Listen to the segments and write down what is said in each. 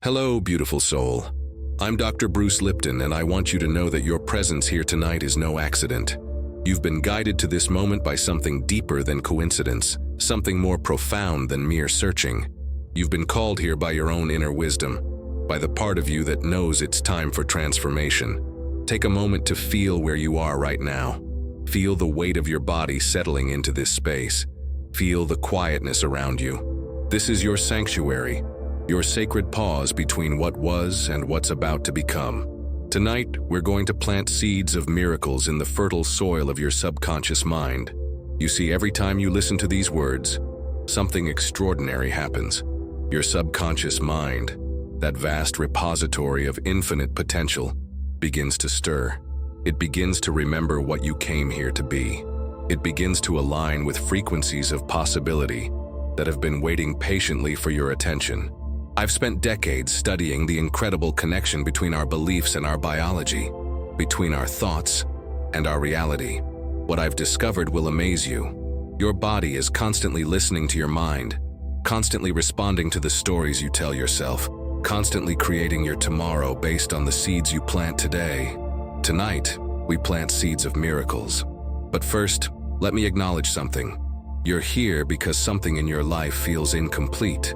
Hello, beautiful soul. I'm Dr. Bruce Lipton, and I want you to know that your presence here tonight is no accident. You've been guided to this moment by something deeper than coincidence, something more profound than mere searching. You've been called here by your own inner wisdom, by the part of you that knows it's time for transformation. Take a moment to feel where you are right now. Feel the weight of your body settling into this space. Feel the quietness around you. This is your sanctuary, your sacred pause between what was and what's about to become. Tonight, we're going to plant seeds of miracles in the fertile soil of your subconscious mind. You see, every time you listen to these words, something extraordinary happens. Your subconscious mind, that vast repository of infinite potential, begins to stir. It begins to remember what you came here to be. It begins to align with frequencies of possibility that have been waiting patiently for your attention. I've spent decades studying the incredible connection between our beliefs and our biology, between our thoughts and our reality. What I've discovered will amaze you. Your body is constantly listening to your mind, constantly responding to the stories you tell yourself, constantly creating your tomorrow based on the seeds you plant today. Tonight, we plant seeds of miracles. But first, let me acknowledge something. You're here because something in your life feels incomplete.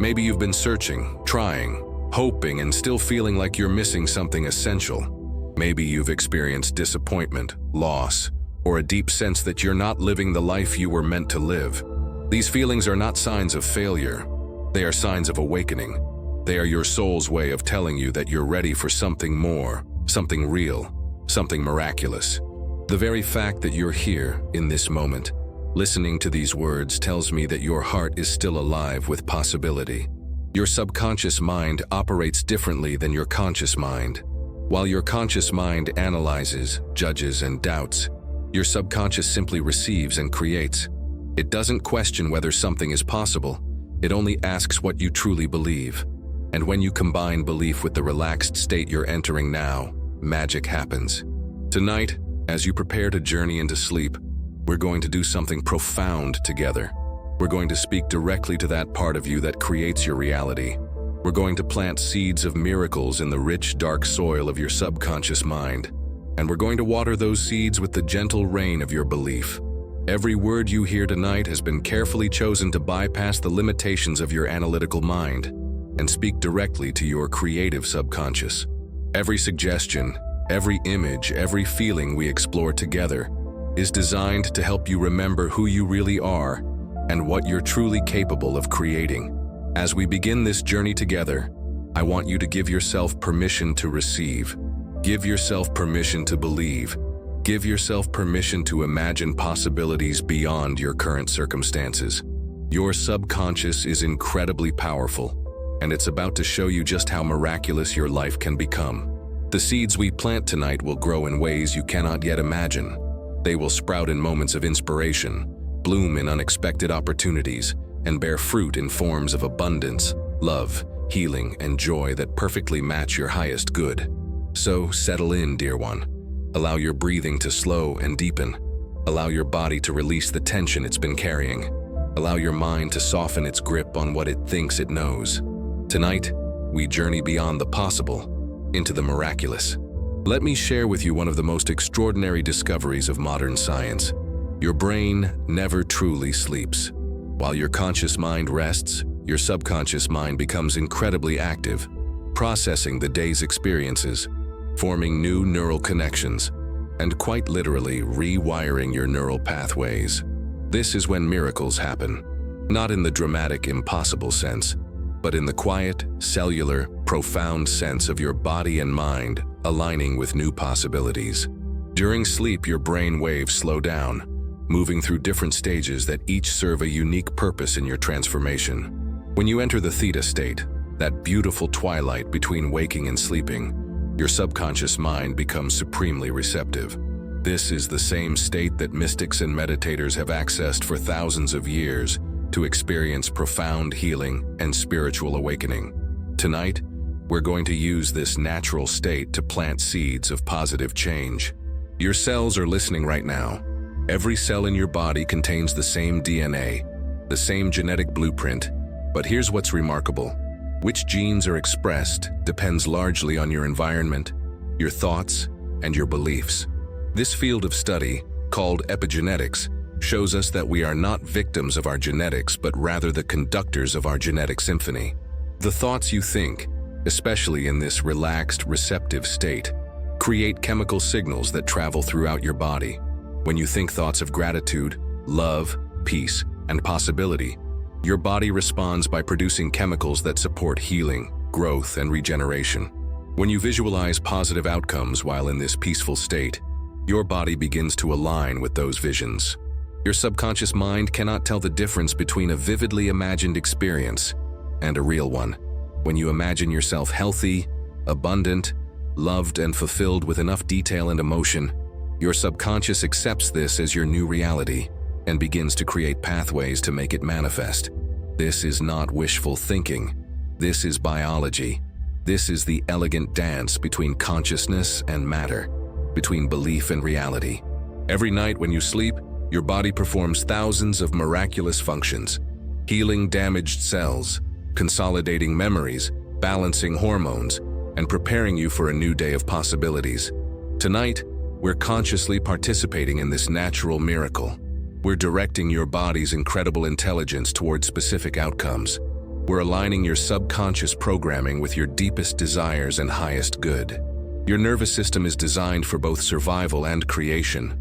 Maybe you've been searching, trying, hoping, and still feeling like you're missing something essential. Maybe you've experienced disappointment, loss, or a deep sense that you're not living the life you were meant to live. These feelings are not signs of failure. They are signs of awakening. They are your soul's way of telling you that you're ready for something more, something real, something miraculous. The very fact that you're here in this moment, listening to these words, tells me that your heart is still alive with possibility. Your subconscious mind operates differently than your conscious mind. While your conscious mind analyzes, judges, and doubts, your subconscious simply receives and creates. It doesn't question whether something is possible. It only asks what you truly believe. And when you combine belief with the relaxed state you're entering now, magic happens. Tonight, as you prepare to journey into sleep, we're going to do something profound together. We're going to speak directly to that part of you that creates your reality. We're going to plant seeds of miracles in the rich, dark soil of your subconscious mind. And we're going to water those seeds with the gentle rain of your belief. Every word you hear tonight has been carefully chosen to bypass the limitations of your analytical mind and speak directly to your creative subconscious. Every suggestion, every image, every feeling we explore together is designed to help you remember who you really are and what you're truly capable of creating. As we begin this journey together, I want you to give yourself permission to receive. Give yourself permission to believe. Give yourself permission to imagine possibilities beyond your current circumstances. Your subconscious is incredibly powerful, and it's about to show you just how miraculous your life can become. The seeds we plant tonight will grow in ways you cannot yet imagine. They will sprout in moments of inspiration, bloom in unexpected opportunities, and bear fruit in forms of abundance, love, healing, and joy that perfectly match your highest good. So settle in, dear one. Allow your breathing to slow and deepen. Allow your body to release the tension it's been carrying. Allow your mind to soften its grip on what it thinks it knows. Tonight, we journey beyond the possible into the miraculous. Let me share with you one of the most extraordinary discoveries of modern science. Your brain never truly sleeps. While your conscious mind rests, your subconscious mind becomes incredibly active, processing the day's experiences, forming new neural connections, and quite literally rewiring your neural pathways. This is when miracles happen, not in the dramatic, impossible sense, but in the quiet, cellular, profound sense of your body and mind aligning with new possibilities. During sleep, your brain waves slow down, moving through different stages that each serve a unique purpose in your transformation. When you enter the theta state, that beautiful twilight between waking and sleeping, your subconscious mind becomes supremely receptive. This is the same state that mystics and meditators have accessed for thousands of years to experience profound healing and spiritual awakening. Tonight, we're going to use this natural state to plant seeds of positive change. Your cells are listening right now. Every cell in your body contains the same DNA, the same genetic blueprint. But here's what's remarkable. Which genes are expressed depends largely on your environment, your thoughts, and your beliefs. This field of study, called epigenetics, shows us that we are not victims of our genetics, but rather the conductors of our genetic symphony. The thoughts you think, especially in this relaxed, receptive state, create chemical signals that travel throughout your body. When you think thoughts of gratitude, love, peace, and possibility, your body responds by producing chemicals that support healing, growth, and regeneration. When you visualize positive outcomes while in this peaceful state, your body begins to align with those visions. Your subconscious mind cannot tell the difference between a vividly imagined experience and a real one. When you imagine yourself healthy, abundant, loved, and fulfilled with enough detail and emotion, your subconscious accepts this as your new reality and begins to create pathways to make it manifest. This is not wishful thinking. This is biology. This is the elegant dance between consciousness and matter, between belief and reality. Every night when you sleep, your body performs thousands of miraculous functions, healing damaged cells, consolidating memories, balancing hormones, and preparing you for a new day of possibilities. Tonight, we're consciously participating in this natural miracle. We're directing your body's incredible intelligence toward specific outcomes. We're aligning your subconscious programming with your deepest desires and highest good. Your nervous system is designed for both survival and creation.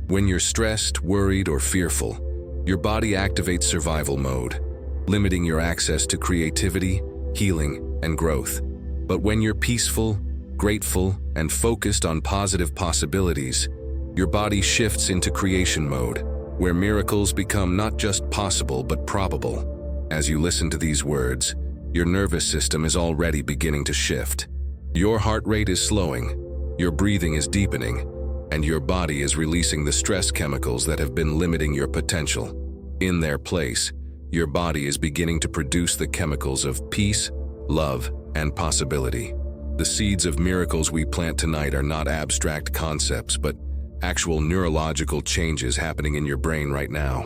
When you're stressed, worried, or fearful, your body activates survival mode, limiting your access to creativity, healing, and growth. But when you're peaceful, grateful, and focused on positive possibilities, your body shifts into creation mode, where miracles become not just possible but probable. As you listen to these words, your nervous system is already beginning to shift. Your heart rate is slowing, your breathing is deepening, and your body is releasing the stress chemicals that have been limiting your potential. In their place, your body is beginning to produce the chemicals of peace, love, and possibility. The seeds of miracles we plant tonight are not abstract concepts, but actual neurological changes happening in your brain right now.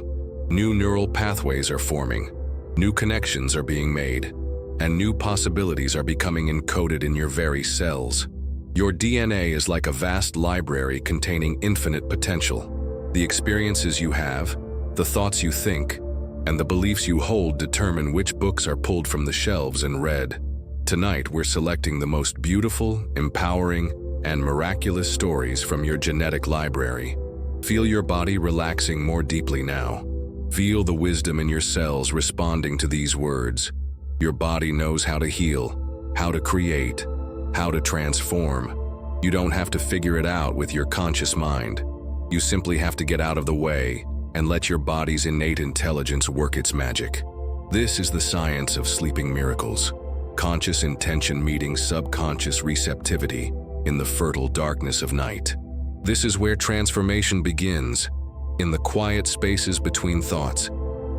New neural pathways are forming, new connections are being made, and new possibilities are becoming encoded in your very cells. Your DNA is like a vast library containing infinite potential. The experiences you have, the thoughts you think, and the beliefs you hold determine which books are pulled from the shelves and read. Tonight, we're selecting the most beautiful, empowering, and miraculous stories from your genetic library. Feel your body relaxing more deeply now. Feel the wisdom in your cells responding to these words. Your body knows how to heal, how to create, how to transform. You don't have to figure it out with your conscious mind. You simply have to get out of the way and let your body's innate intelligence work its magic. This is the science of sleeping miracles. Conscious intention meeting subconscious receptivity in the fertile darkness of night. This is where transformation begins, in the quiet spaces between thoughts,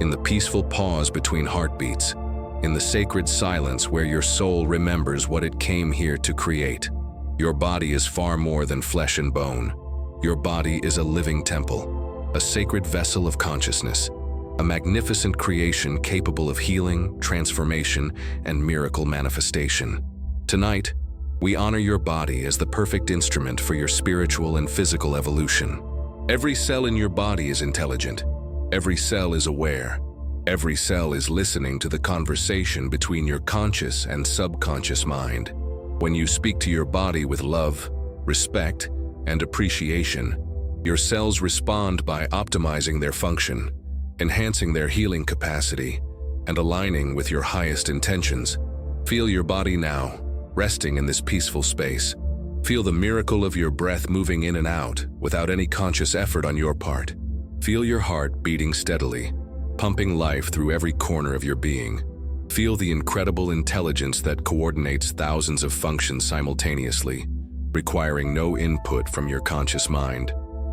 in the peaceful pause between heartbeats, in the sacred silence where your soul remembers what it came here to create. Your body is far more than flesh and bone. Your body is a living temple, a sacred vessel of consciousness, a magnificent creation capable of healing, transformation, and miracle manifestation. Tonight, we honor your body as the perfect instrument for your spiritual and physical evolution. Every cell in your body is intelligent. Every cell is aware. Every cell is listening to the conversation between your conscious and subconscious mind. When you speak to your body with love, respect, and appreciation, your cells respond by optimizing their function, enhancing their healing capacity, and aligning with your highest intentions. Feel your body now, resting in this peaceful space. Feel the miracle of your breath moving in and out without any conscious effort on your part. Feel your heart beating steadily, pumping life through every corner of your being. Feel the incredible intelligence that coordinates thousands of functions simultaneously, requiring no input from your conscious mind.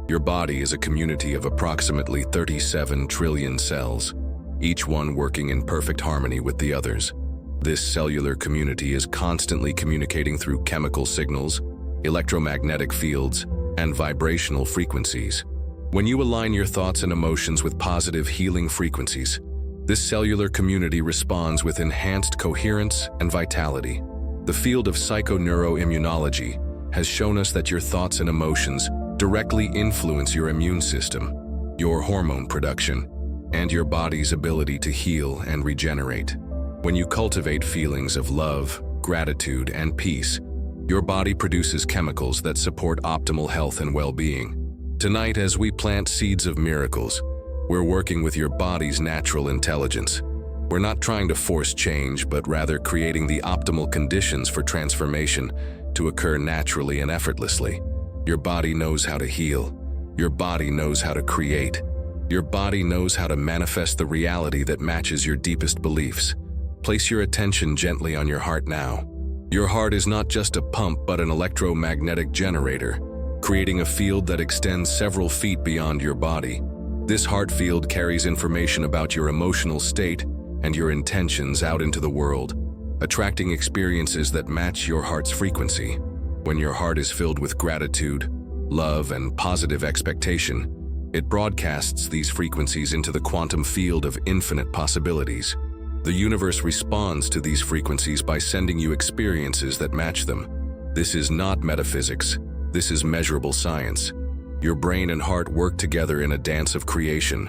Your body is a community of approximately 37 trillion cells, each one working in perfect harmony with the others. This cellular community is constantly communicating through chemical signals, electromagnetic fields, and vibrational frequencies. When you align your thoughts and emotions with positive healing frequencies, This cellular community responds with enhanced coherence and vitality. The field of psychoneuroimmunology has shown us that your thoughts and emotions directly influence your immune system, your hormone production, and your body's ability to heal and regenerate. When you cultivate feelings of love, gratitude, and peace, your body produces chemicals that support optimal health and well-being. Tonight, as we plant seeds of miracles, we're working with your body's natural intelligence. We're not trying to force change, but rather creating the optimal conditions for transformation to occur naturally and effortlessly. Your body knows how to heal. Your body knows how to create. Your body knows how to manifest the reality that matches your deepest beliefs. Place your attention gently on your heart now. Your heart is not just a pump, but an electromagnetic generator, creating a field that extends several feet beyond your body. This heart field carries information about your emotional state and your intentions out into the world, attracting experiences that match your heart's frequency. When your heart is filled with gratitude, love, and positive expectation, it broadcasts these frequencies into the quantum field of infinite possibilities. The universe responds to these frequencies by sending you experiences that match them. This is not metaphysics. This is measurable science. Your brain and heart work together in a dance of creation.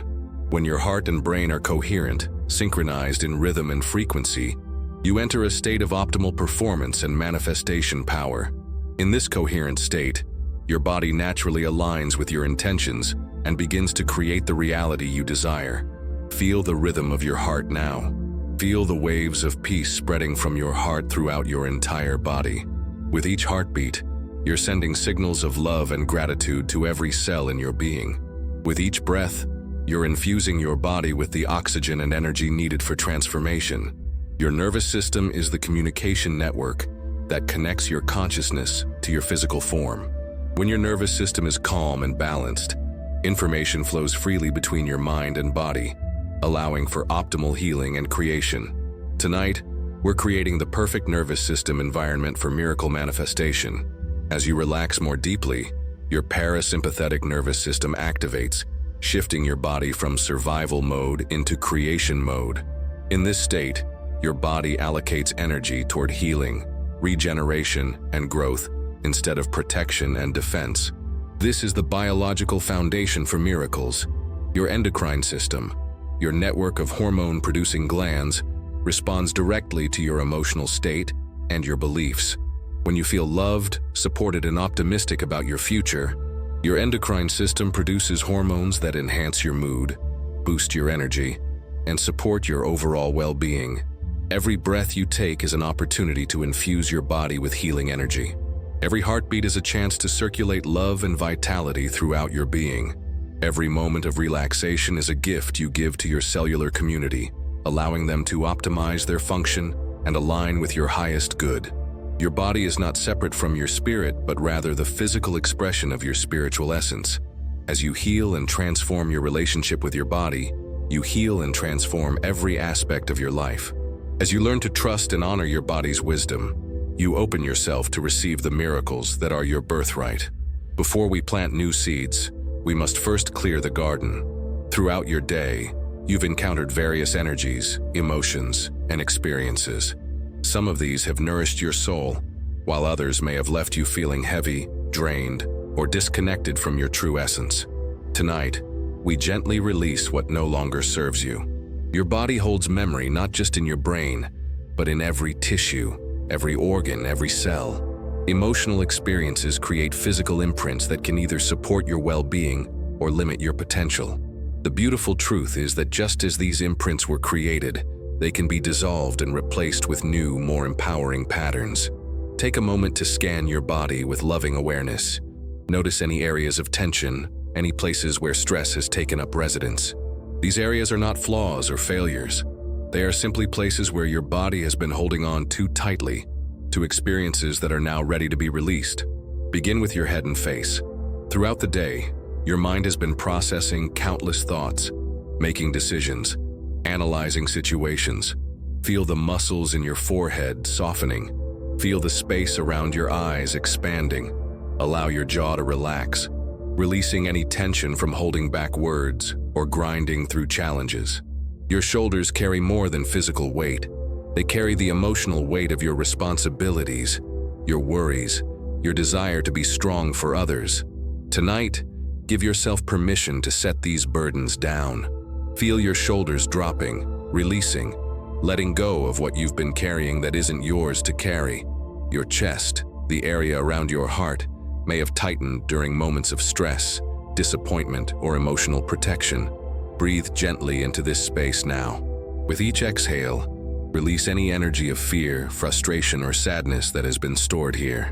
When your heart and brain are coherent, synchronized in rhythm and frequency, you enter a state of optimal performance and manifestation power. In this coherent state, your body naturally aligns with your intentions and begins to create the reality you desire. Feel the rhythm of your heart now. Feel the waves of peace spreading from your heart throughout your entire body. With each heartbeat, you're sending signals of love and gratitude to every cell in your being. With each breath, you're infusing your body with the oxygen and energy needed for transformation. Your nervous system is the communication network that connects your consciousness to your physical form. When your nervous system is calm and balanced, information flows freely between your mind and body, allowing for optimal healing and creation. Tonight, we're creating the perfect nervous system environment for miracle manifestation. As you relax more deeply, your parasympathetic nervous system activates, shifting your body from survival mode into creation mode. In this state, your body allocates energy toward healing, regeneration, and growth instead of protection and defense. This is the biological foundation for miracles. Your endocrine system, your network of hormone-producing glands, responds directly to your emotional state and your beliefs. When you feel loved, supported, and optimistic about your future, your endocrine system produces hormones that enhance your mood, boost your energy, and support your overall well-being. Every breath you take is an opportunity to infuse your body with healing energy. Every heartbeat is a chance to circulate love and vitality throughout your being. Every moment of relaxation is a gift you give to your cellular community, allowing them to optimize their function and align with your highest good. Your body is not separate from your spirit, but rather the physical expression of your spiritual essence. As you heal and transform your relationship with your body, you heal and transform every aspect of your life. As you learn to trust and honor your body's wisdom, you open yourself to receive the miracles that are your birthright. Before we plant new seeds, we must first clear the garden. Throughout your day, you've encountered various energies, emotions, and experiences. Some of these have nourished your soul, while others may have left you feeling heavy, drained, or disconnected from your true essence. Tonight, we gently release what no longer serves you. Your body holds memory not just in your brain, but in every tissue, every organ, every cell. Emotional experiences create physical imprints that can either support your well-being or limit your potential. The beautiful truth is that just as these imprints were created, they can be dissolved and replaced with new, more empowering patterns. Take a moment to scan your body with loving awareness. Notice any areas of tension, any places where stress has taken up residence. These areas are not flaws or failures. They are simply places where your body has been holding on too tightly to experiences that are now ready to be released. Begin with your head and face. Throughout the day, your mind has been processing countless thoughts, making decisions, analyzing situations. Feel the muscles in your forehead softening. Feel the space around your eyes expanding. Allow your jaw to relax, releasing any tension from holding back words or grinding through challenges. Your shoulders carry more than physical weight. They carry the emotional weight of your responsibilities, your worries, your desire to be strong for others. Tonight, give yourself permission to set these burdens down. Feel your shoulders dropping, releasing, letting go of what you've been carrying that isn't yours to carry. Your chest, the area around your heart, may have tightened during moments of stress, disappointment, or emotional protection. Breathe gently into this space now. With each exhale, release any energy of fear, frustration, or sadness that has been stored here.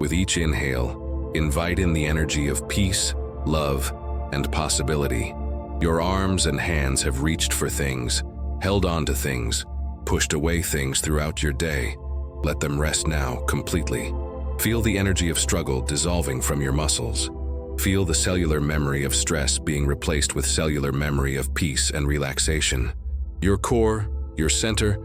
With each inhale, invite in the energy of peace, love, and possibility. Your arms and hands have reached for things, held on to things, pushed away things throughout your day. Let them rest now, completely. Feel the energy of struggle dissolving from your muscles. Feel the cellular memory of stress being replaced with cellular memory of peace and relaxation. Your core, your center,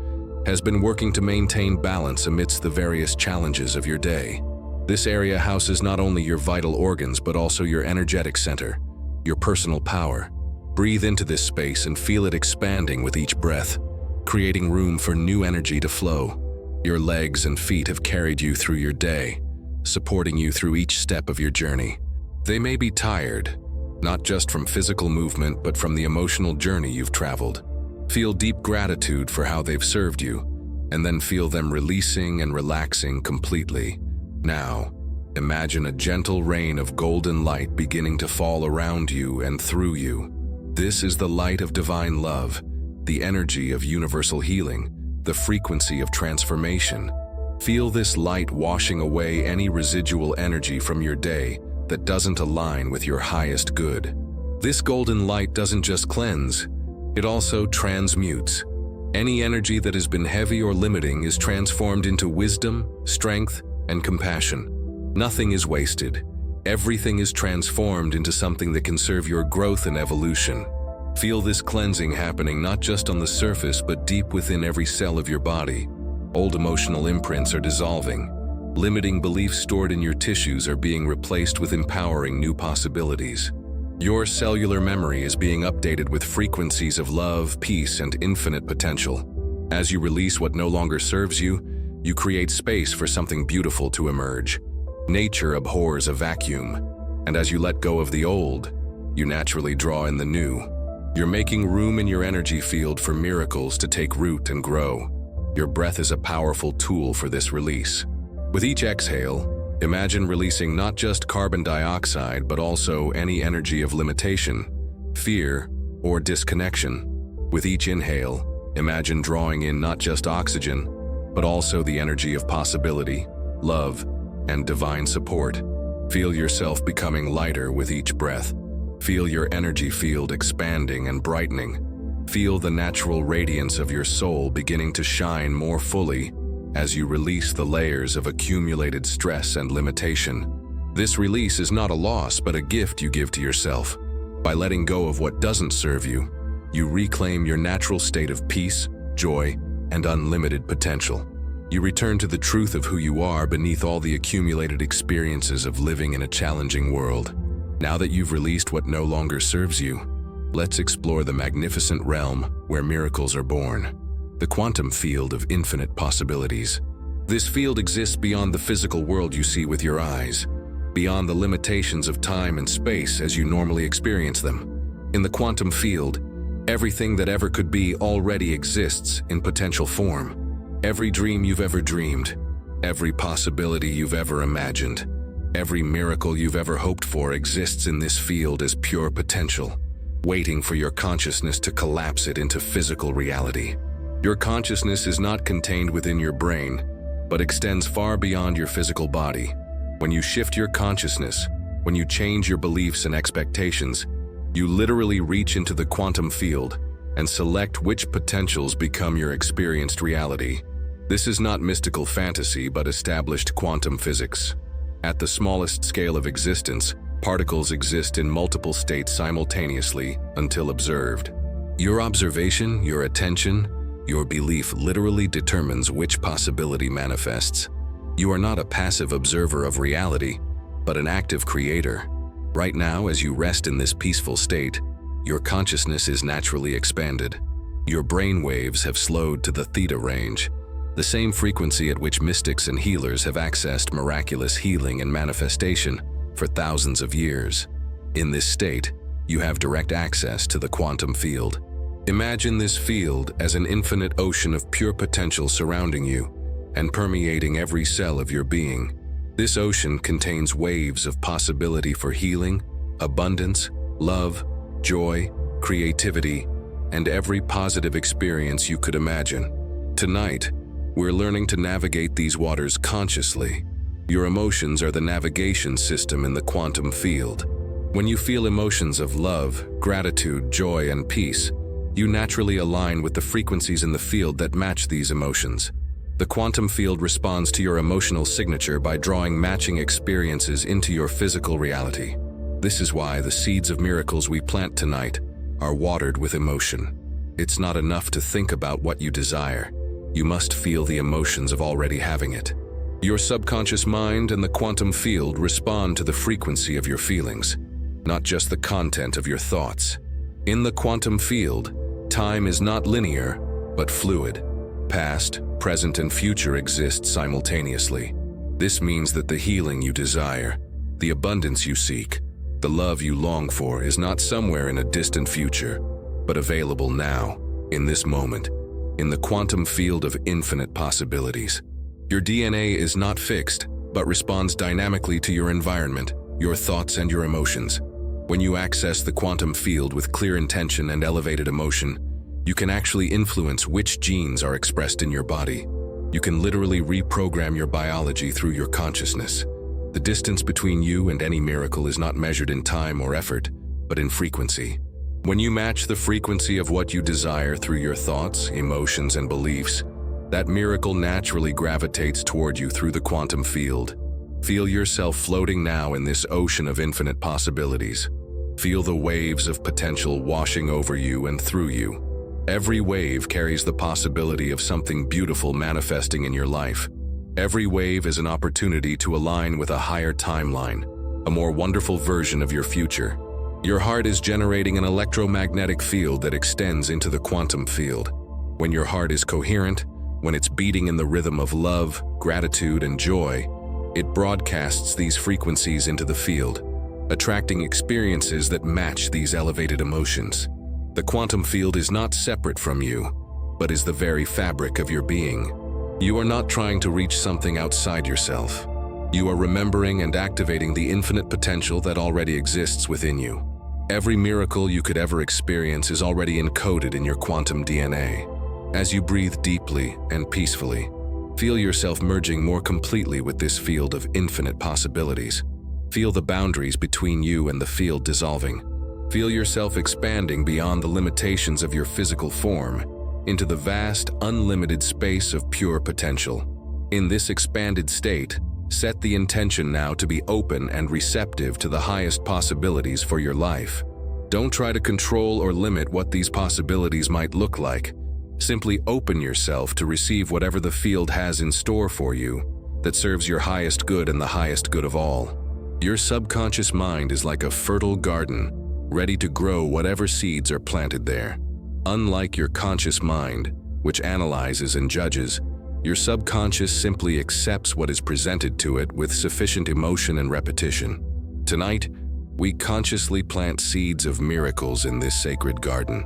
has been working to maintain balance amidst the various challenges of your day. This area houses not only your vital organs but also your energetic center, your personal power. Breathe into this space and feel it expanding with each breath, creating room for new energy to flow. Your legs and feet have carried you through your day, supporting you through each step of your journey. They may be tired, not just from physical movement but from the emotional journey you've traveled. Feel deep gratitude for how they've served you, and then feel them releasing and relaxing completely. Now, imagine a gentle rain of golden light beginning to fall around you and through you. This is the light of divine love, the energy of universal healing, the frequency of transformation. Feel this light washing away any residual energy from your day that doesn't align with your highest good. This golden light doesn't just cleanse, it also transmutes. Any energy that has been heavy or limiting is transformed into wisdom, strength, and compassion. Nothing is wasted. Everything is transformed into something that can serve your growth and evolution. Feel this cleansing happening not just on the surface but deep within every cell of your body. Old emotional imprints are dissolving. Limiting beliefs stored in your tissues are being replaced with empowering new possibilities. Your cellular memory is being updated with frequencies of love, peace, and infinite potential. As you release what no longer serves you, you create space for something beautiful to emerge. Nature abhors a vacuum, and as you let go of the old, you naturally draw in the new. You're making room in your energy field for miracles to take root and grow. Your breath is a powerful tool for this release. With each exhale, imagine releasing not just carbon dioxide but also any energy of limitation, fear, or disconnection. With each inhale, imagine drawing in not just oxygen, but also the energy of possibility, love, and divine support. Feel yourself becoming lighter with each breath. Feel your energy field expanding and brightening. Feel the natural radiance of your soul beginning to shine more fully as you release the layers of accumulated stress and limitation. This release is not a loss but a gift you give to yourself. By letting go of what doesn't serve you, you reclaim your natural state of peace, joy, and unlimited potential. You return to the truth of who you are beneath all the accumulated experiences of living in a challenging world. Now that you've released what no longer serves you, let's explore the magnificent realm where miracles are born, the quantum field of infinite possibilities. This field exists beyond the physical world you see with your eyes, beyond the limitations of time and space as you normally experience them. In the quantum field, everything that ever could be already exists in potential form. Every dream you've ever dreamed, every possibility you've ever imagined, every miracle you've ever hoped for exists in this field as pure potential, waiting for your consciousness to collapse it into physical reality. Your consciousness is not contained within your brain, but extends far beyond your physical body. When you shift your consciousness, when you change your beliefs and expectations, you literally reach into the quantum field and select which potentials become your experienced reality. This is not mystical fantasy but established quantum physics. At the smallest scale of existence, particles exist in multiple states simultaneously until observed. Your observation, your attention, your belief literally determines which possibility manifests. You are not a passive observer of reality, but an active creator. Right now, as you rest in this peaceful state, your consciousness is naturally expanded. Your brain waves have slowed to the theta range, the same frequency at which mystics and healers have accessed miraculous healing and manifestation for thousands of years. In this state, you have direct access to the quantum field. Imagine this field as an infinite ocean of pure potential surrounding you and permeating every cell of your being. This ocean contains waves of possibility for healing, abundance, love, joy, creativity, and every positive experience you could imagine. Tonight, we're learning to navigate these waters consciously. Your emotions are the navigation system in the quantum field. When you feel emotions of love, gratitude, joy, and peace, you naturally align with the frequencies in the field that match these emotions. The quantum field responds to your emotional signature by drawing matching experiences into your physical reality. This is why the seeds of miracles we plant tonight are watered with emotion. It's not enough to think about what you desire. You must feel the emotions of already having it. Your subconscious mind and the quantum field respond to the frequency of your feelings, not just the content of your thoughts. In the quantum field, time is not linear, but fluid. Past, present, and future exist simultaneously. This means that the healing you desire, the abundance you seek, the love you long for is not somewhere in a distant future, but available now, in this moment, in the quantum field of infinite possibilities. Your DNA is not fixed, but responds dynamically to your environment, your thoughts, and your emotions. When you access the quantum field with clear intention and elevated emotion, you can actually influence which genes are expressed in your body. You can literally reprogram your biology through your consciousness. The distance between you and any miracle is not measured in time or effort, but in frequency. When you match the frequency of what you desire through your thoughts, emotions, and beliefs, that miracle naturally gravitates toward you through the quantum field. Feel yourself floating now in this ocean of infinite possibilities. Feel the waves of potential washing over you and through you. Every wave carries the possibility of something beautiful manifesting in your life. Every wave is an opportunity to align with a higher timeline, a more wonderful version of your future. Your heart is generating an electromagnetic field that extends into the quantum field. When your heart is coherent, when it's beating in the rhythm of love, gratitude, and joy, it broadcasts these frequencies into the field, attracting experiences that match these elevated emotions. The quantum field is not separate from you, but is the very fabric of your being. You are not trying to reach something outside yourself. You are remembering and activating the infinite potential that already exists within you. Every miracle you could ever experience is already encoded in your quantum DNA. As you breathe deeply and peacefully, feel yourself merging more completely with this field of infinite possibilities. Feel the boundaries between you and the field dissolving. Feel yourself expanding beyond the limitations of your physical form into the vast, unlimited space of pure potential. In this expanded state, set the intention now to be open and receptive to the highest possibilities for your life. Don't try to control or limit what these possibilities might look like. Simply open yourself to receive whatever the field has in store for you that serves your highest good and the highest good of all. Your subconscious mind is like a fertile garden, ready to grow whatever seeds are planted there. Unlike your conscious mind, which analyzes and judges, your subconscious simply accepts what is presented to it with sufficient emotion and repetition. Tonight, we consciously plant seeds of miracles in this sacred garden.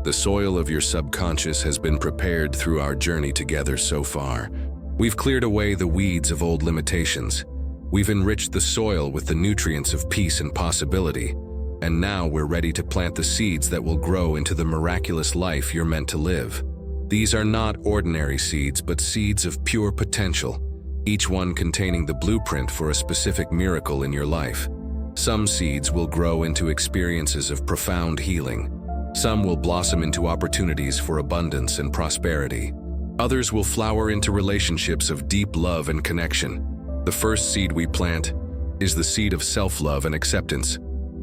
The soil of your subconscious has been prepared through our journey together so far. We've cleared away the weeds of old limitations. We've enriched the soil with the nutrients of peace and possibility. And now we're ready to plant the seeds that will grow into the miraculous life you're meant to live. These are not ordinary seeds, but seeds of pure potential, each one containing the blueprint for a specific miracle in your life. Some seeds will grow into experiences of profound healing. Some will blossom into opportunities for abundance and prosperity. Others will flower into relationships of deep love and connection. The first seed we plant is the seed of self-love and acceptance.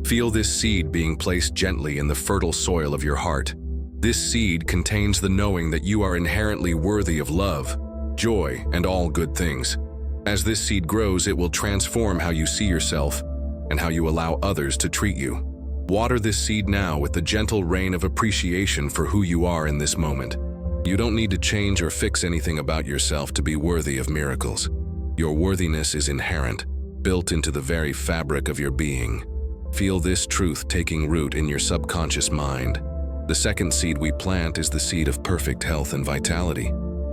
Feel this seed being placed gently in the fertile soil of your heart. This seed contains the knowing that you are inherently worthy of love, joy, and all good things. As this seed grows, it will transform how you see yourself and how you allow others to treat you. Water this seed now with the gentle rain of appreciation for who you are in this moment. You don't need to change or fix anything about yourself to be worthy of miracles. Your worthiness is inherent, built into the very fabric of your being. Feel this truth taking root in your subconscious mind. The second seed we plant is the seed of perfect health and vitality.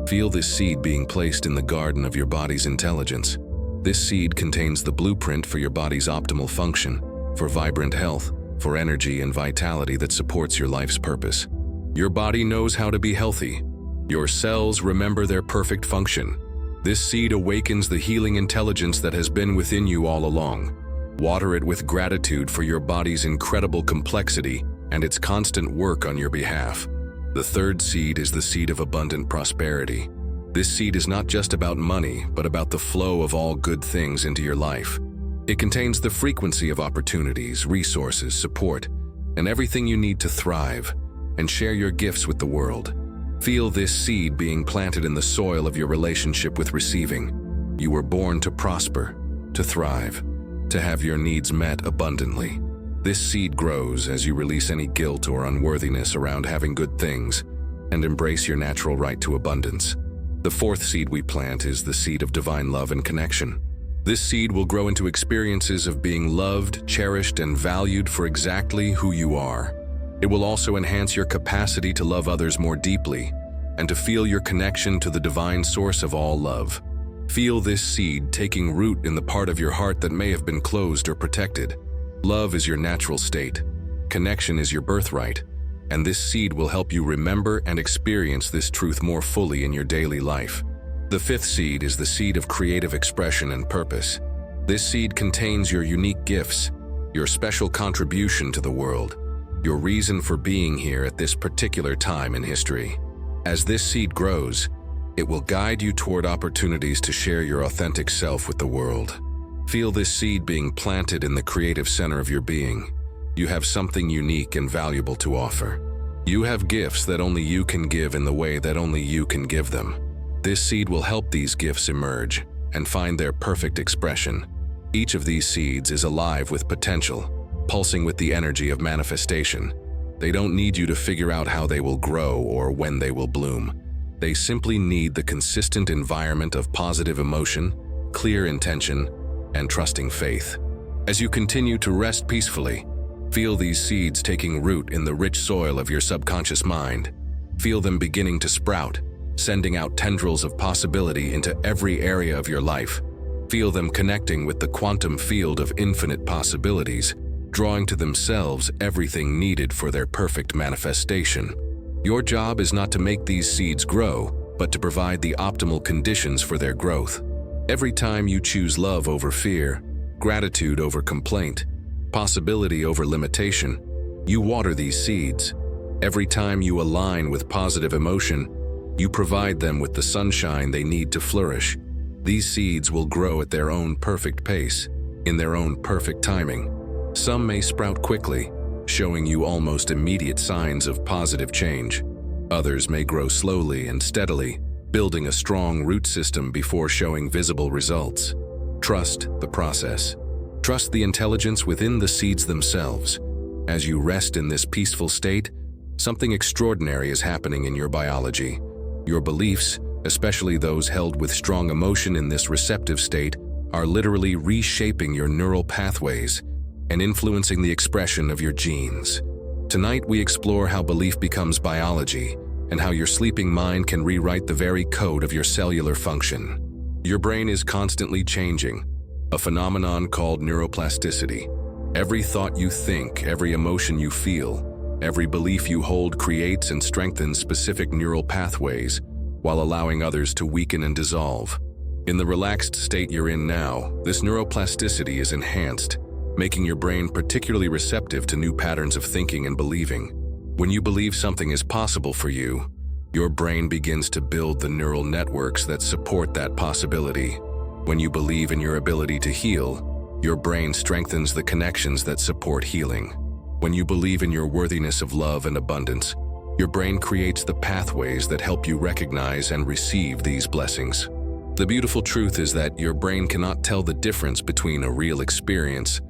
Feel this seed being placed in the garden of your body's intelligence. This seed contains the blueprint for your body's optimal function, for vibrant health, for energy and vitality that supports your life's purpose. Your body knows how to be healthy. Your cells remember their perfect function. This seed awakens the healing intelligence that has been within you all along. Water it with gratitude for your body's incredible complexity and its constant work on your behalf. The third seed is the seed of abundant prosperity. This seed is not just about money, but about the flow of all good things into your life. It contains the frequency of opportunities, resources, support, and everything you need to thrive and share your gifts with the world. Feel this seed being planted in the soil of your relationship with receiving. You were born to prosper, to thrive, to have your needs met abundantly. This seed grows as you release any guilt or unworthiness around having good things and embrace your natural right to abundance. The fourth seed we plant is the seed of divine love and connection. This seed will grow into experiences of being loved, cherished, and valued for exactly who you are. It will also enhance your capacity to love others more deeply and to feel your connection to the divine source of all love. Feel this seed taking root in the part of your heart that may have been closed or protected. Love is your natural state. Connection is your birthright, and this seed will help you remember and experience this truth more fully in your daily life. The fifth seed is the seed of creative expression and purpose. This seed contains your unique gifts, your special contribution to the world, your reason for being here at this particular time in history. As this seed grows, it will guide you toward opportunities to share your authentic self with the world. Feel this seed being planted in the creative center of your being. You have something unique and valuable to offer. You have gifts that only you can give in the way that only you can give them. This seed will help these gifts emerge and find their perfect expression. Each of these seeds is alive with potential, pulsing with the energy of manifestation. They don't need you to figure out how they will grow or when they will bloom. They simply need the consistent environment of positive emotion, clear intention, and trusting faith. As you continue to rest peacefully, feel these seeds taking root in the rich soil of your subconscious mind. Feel them beginning to sprout, sending out tendrils of possibility into every area of your life. Feel them connecting with the quantum field of infinite possibilities, drawing to themselves everything needed for their perfect manifestation. Your job is not to make these seeds grow, but to provide the optimal conditions for their growth. Every time you choose love over fear, gratitude over complaint, possibility over limitation, you water these seeds. Every time you align with positive emotion, you provide them with the sunshine they need to flourish. These seeds will grow at their own perfect pace, in their own perfect timing. Some may sprout quickly, showing you almost immediate signs of positive change. Others may grow slowly and steadily, building a strong root system before showing visible results. Trust the process. Trust the intelligence within the seeds themselves. As you rest in this peaceful state, something extraordinary is happening in your biology. Your beliefs, especially those held with strong emotion in this receptive state, are literally reshaping your neural pathways and influencing the expression of your genes. Tonight we explore how belief becomes biology and how your sleeping mind can rewrite the very code of your cellular function. Your brain is constantly changing, a phenomenon called neuroplasticity. Every thought you think, every emotion you feel, every belief you hold creates and strengthens specific neural pathways while allowing others to weaken and dissolve. In the relaxed state you're in now, this neuroplasticity is enhanced, making your brain particularly receptive to new patterns of thinking and believing. When you believe something is possible for you, your brain begins to build the neural networks that support that possibility. When you believe in your ability to heal, your brain strengthens the connections that support healing. When you believe in your worthiness of love and abundance, your brain creates the pathways that help you recognize and receive these blessings. The beautiful truth is that your brain cannot tell the difference between a real experience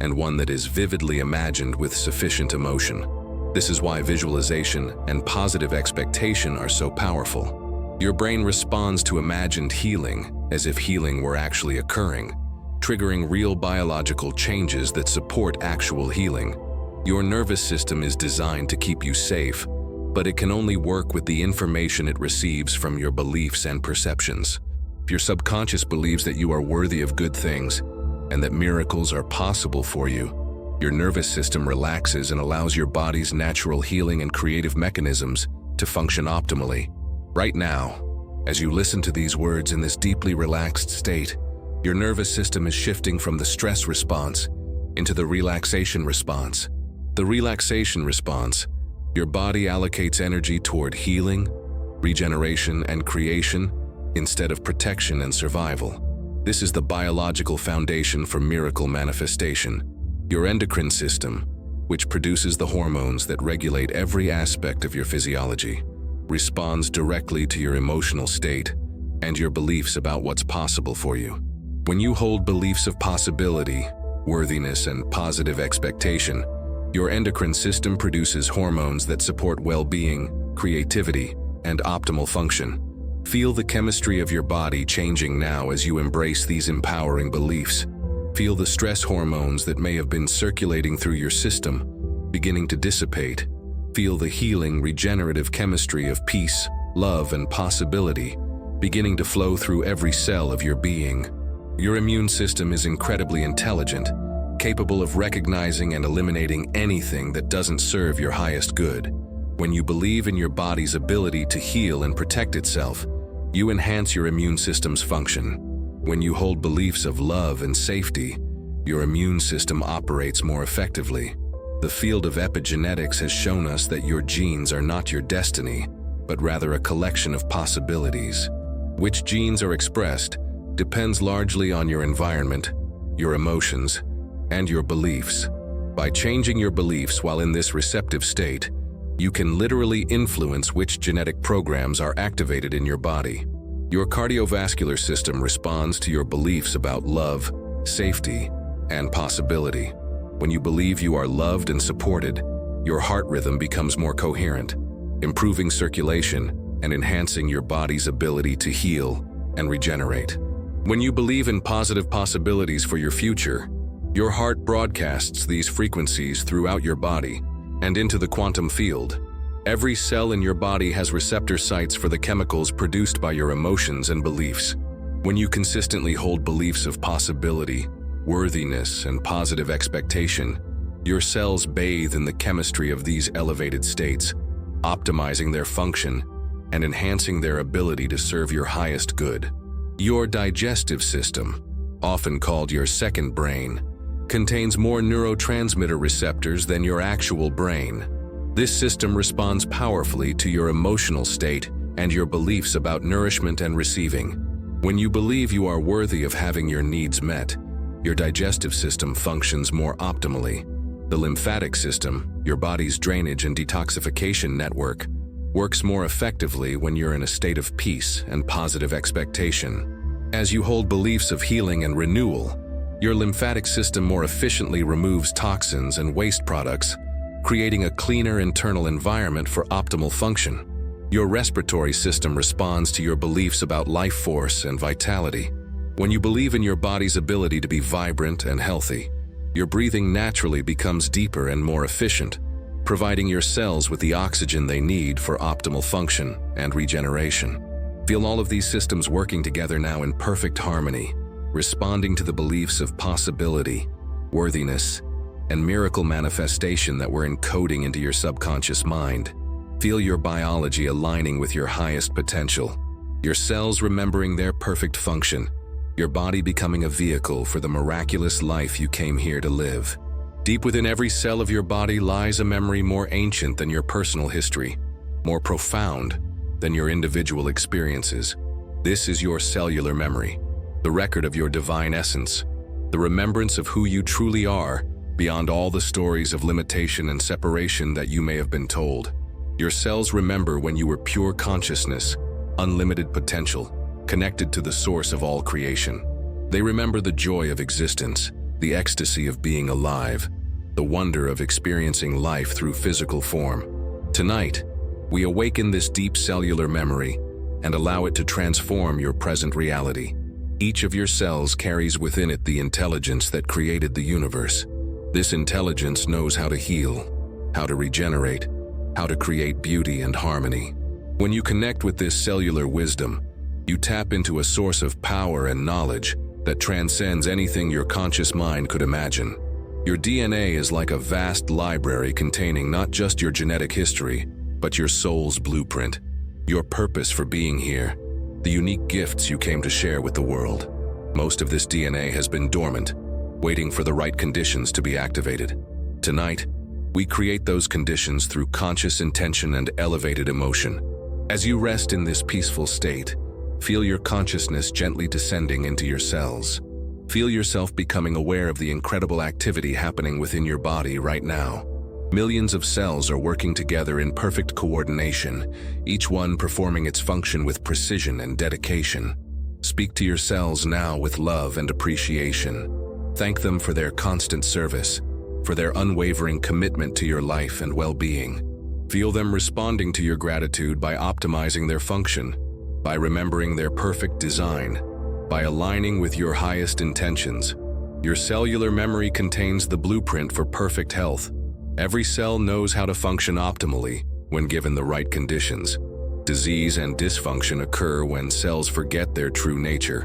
and one that is vividly imagined with sufficient emotion. This is why visualization and positive expectation are so powerful. Your brain responds to imagined healing as if healing were actually occurring, triggering real biological changes that support actual healing. Your nervous system is designed to keep you safe, but it can only work with the information it receives from your beliefs and perceptions. If your subconscious believes that you are worthy of good things and that miracles are possible for you, your nervous system relaxes and allows your body's natural healing and creative mechanisms to function optimally. Right now, as you listen to these words in this deeply relaxed state, your nervous system is shifting from the stress response into the relaxation response. The relaxation response, your body allocates energy toward healing, regeneration, and creation instead of protection and survival. This is the biological foundation for miracle manifestation. Your endocrine system, which produces the hormones that regulate every aspect of your physiology, responds directly to your emotional state and your beliefs about what's possible for you. When you hold beliefs of possibility, worthiness, and positive expectation, your endocrine system produces hormones that support well-being, creativity, and optimal function. Feel the chemistry of your body changing now as you embrace these empowering beliefs. Feel the stress hormones that may have been circulating through your system beginning to dissipate. Feel the healing, regenerative chemistry of peace, love, and possibility beginning to flow through every cell of your being. Your immune system is incredibly intelligent, capable of recognizing and eliminating anything that doesn't serve your highest good. When you believe in your body's ability to heal and protect itself, you enhance your immune system's function. When you hold beliefs of love and safety, your immune system operates more effectively. The field of epigenetics has shown us that your genes are not your destiny, but rather a collection of possibilities. Which genes are expressed depends largely on your environment, your emotions, and your beliefs. By changing your beliefs while in this receptive state, you can literally influence which genetic programs are activated in your body. Your cardiovascular system responds to your beliefs about love, safety, and possibility. When you believe you are loved and supported, your heart rhythm becomes more coherent, improving circulation and enhancing your body's ability to heal and regenerate. When you believe in positive possibilities for your future, your heart broadcasts these frequencies throughout your body and into the quantum field. Every cell in your body has receptor sites for the chemicals produced by your emotions and beliefs. When you consistently hold beliefs of possibility, worthiness, and positive expectation, your cells bathe in the chemistry of these elevated states, optimizing their function and enhancing their ability to serve your highest good. Your digestive system, often called your second brain, contains more neurotransmitter receptors than your actual brain. This system responds powerfully to your emotional state and your beliefs about nourishment and receiving. When you believe you are worthy of having your needs met, your digestive system functions more optimally. The lymphatic system, your body's drainage and detoxification network, works more effectively when you're in a state of peace and positive expectation. As you hold beliefs of healing and renewal, your lymphatic system more efficiently removes toxins and waste products, creating a cleaner internal environment for optimal function. Your respiratory system responds to your beliefs about life force and vitality. When you believe in your body's ability to be vibrant and healthy, your breathing naturally becomes deeper and more efficient, providing your cells with the oxygen they need for optimal function and regeneration. Feel all of these systems working together now in perfect harmony, responding to the beliefs of possibility, worthiness, and miracle manifestation that we're encoding into your subconscious mind. Feel your biology aligning with your highest potential, your cells remembering their perfect function, your body becoming a vehicle for the miraculous life you came here to live. Deep within every cell of your body lies a memory more ancient than your personal history, more profound than your individual experiences. This is your cellular memory, the record of your divine essence, the remembrance of who you truly are, beyond all the stories of limitation and separation that you may have been told. Your cells remember when you were pure consciousness, unlimited potential, connected to the source of all creation. They remember the joy of existence, the ecstasy of being alive, the wonder of experiencing life through physical form. Tonight, we awaken this deep cellular memory and allow it to transform your present reality. Each of your cells carries within it the intelligence that created the universe. This intelligence knows how to heal, how to regenerate, how to create beauty and harmony. When you connect with this cellular wisdom, you tap into a source of power and knowledge that transcends anything your conscious mind could imagine. Your DNA is like a vast library containing not just your genetic history, but your soul's blueprint, your purpose for being here, the unique gifts you came to share with the world. Most of this DNA has been dormant, waiting for the right conditions to be activated. Tonight, we create those conditions through conscious intention and elevated emotion. As you rest in this peaceful state, feel your consciousness gently descending into your cells. Feel yourself becoming aware of the incredible activity happening within your body right now. Millions of cells are working together in perfect coordination, each one performing its function with precision and dedication. Speak to your cells now with love and appreciation. Thank them for their constant service, for their unwavering commitment to your life and well-being. Feel them responding to your gratitude by optimizing their function, by remembering their perfect design, by aligning with your highest intentions. Your cellular memory contains the blueprint for perfect health. Every cell knows how to function optimally when given the right conditions. Disease and dysfunction occur when cells forget their true nature,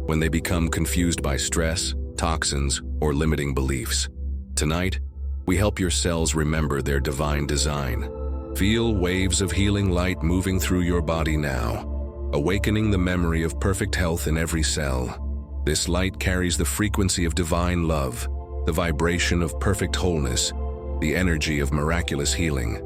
when they become confused by stress, toxins, or limiting beliefs. Tonight, we help your cells remember their divine design. Feel waves of healing light moving through your body now, awakening the memory of perfect health in every cell. This light carries the frequency of divine love, the vibration of perfect wholeness, the energy of miraculous healing.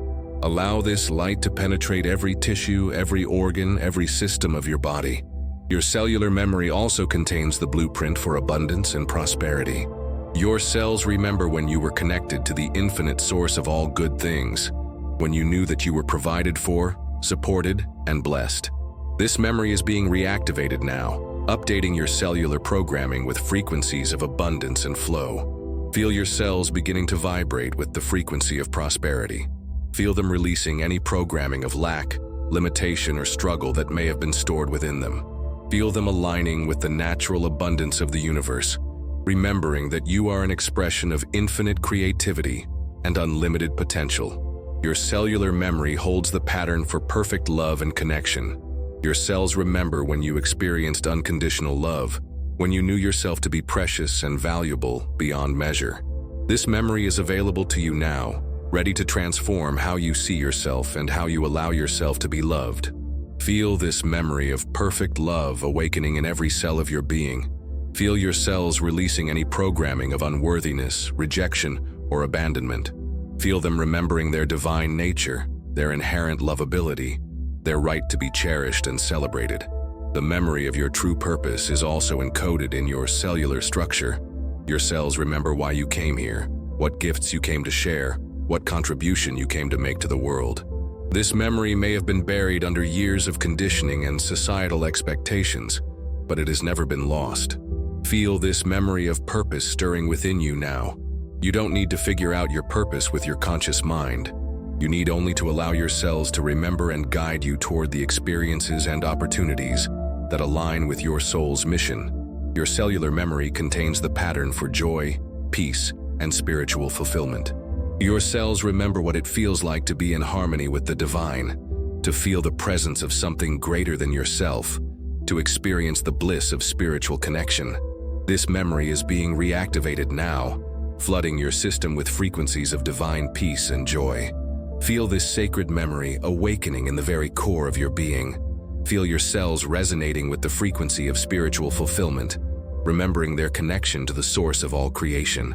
Allow this light to penetrate every tissue, every organ, every system of your body. Your cellular memory also contains the blueprint for abundance and prosperity. Your cells remember when you were connected to the infinite source of all good things, when you knew that you were provided for, supported, and blessed. This memory is being reactivated now, updating your cellular programming with frequencies of abundance and flow. Feel your cells beginning to vibrate with the frequency of prosperity. Feel them releasing any programming of lack, limitation, or struggle that may have been stored within them. Feel them aligning with the natural abundance of the universe, remembering that you are an expression of infinite creativity and unlimited potential. Your cellular memory holds the pattern for perfect love and connection. Your cells remember when you experienced unconditional love, when you knew yourself to be precious and valuable beyond measure. This memory is available to you now, ready to transform how you see yourself and how you allow yourself to be loved. Feel this memory of perfect love awakening in every cell of your being. Feel your cells releasing any programming of unworthiness, rejection, or abandonment. Feel them remembering their divine nature, their inherent lovability, their right to be cherished and celebrated. The memory of your true purpose is also encoded in your cellular structure. Your cells remember why you came here, what gifts you came to share, what contribution you came to make to the world. This memory may have been buried under years of conditioning and societal expectations, but it has never been lost. Feel this memory of purpose stirring within you now. You don't need to figure out your purpose with your conscious mind. You need only to allow your cells to remember and guide you toward the experiences and opportunities that align with your soul's mission. Your cellular memory contains the pattern for joy, peace, and spiritual fulfillment. Your cells remember what it feels like to be in harmony with the divine, to feel the presence of something greater than yourself, to experience the bliss of spiritual connection. This memory is being reactivated now, flooding your system with frequencies of divine peace and joy. Feel this sacred memory awakening in the very core of your being. Feel your cells resonating with the frequency of spiritual fulfillment, remembering their connection to the source of all creation.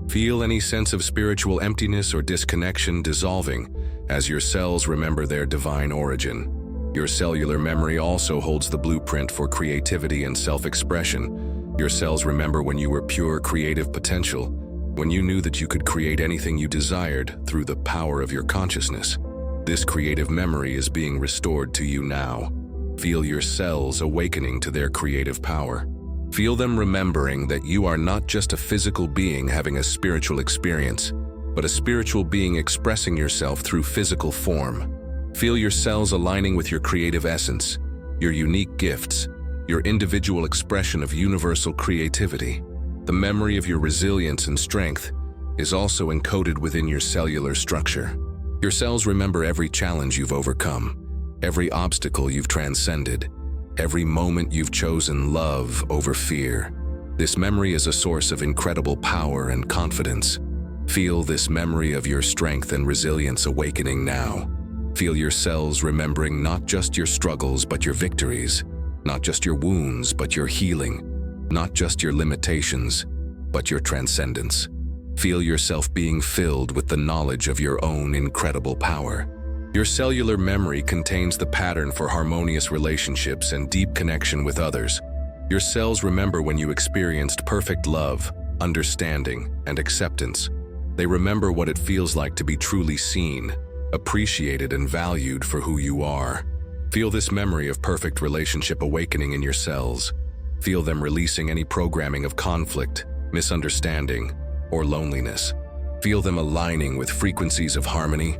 Feel any sense of spiritual emptiness or disconnection dissolving as your cells remember their divine origin. Your cellular memory also holds the blueprint for creativity and self-expression. Your cells remember when you were pure creative potential, when you knew that you could create anything you desired through the power of your consciousness. This creative memory is being restored to you now. Feel your cells awakening to their creative power. Feel them remembering that you are not just a physical being having a spiritual experience, but a spiritual being expressing yourself through physical form. Feel your cells aligning with your creative essence, your unique gifts, your individual expression of universal creativity. The memory of your resilience and strength is also encoded within your cellular structure. Your cells remember every challenge you've overcome, every obstacle you've transcended, every moment you've chosen love over fear. This memory is a source of incredible power and confidence. Feel this memory of your strength and resilience awakening now. Feel your cells remembering not just your struggles but your victories, not just your wounds but your healing, not just your limitations but your transcendence. Feel yourself being filled with the knowledge of your own incredible power. Your cellular memory contains the pattern for harmonious relationships and deep connection with others. Your cells remember when you experienced perfect love, understanding, and acceptance. They remember what it feels like to be truly seen, appreciated, and valued for who you are. Feel this memory of perfect relationship awakening in your cells. Feel them releasing any programming of conflict, misunderstanding, or loneliness. Feel them aligning with frequencies of harmony,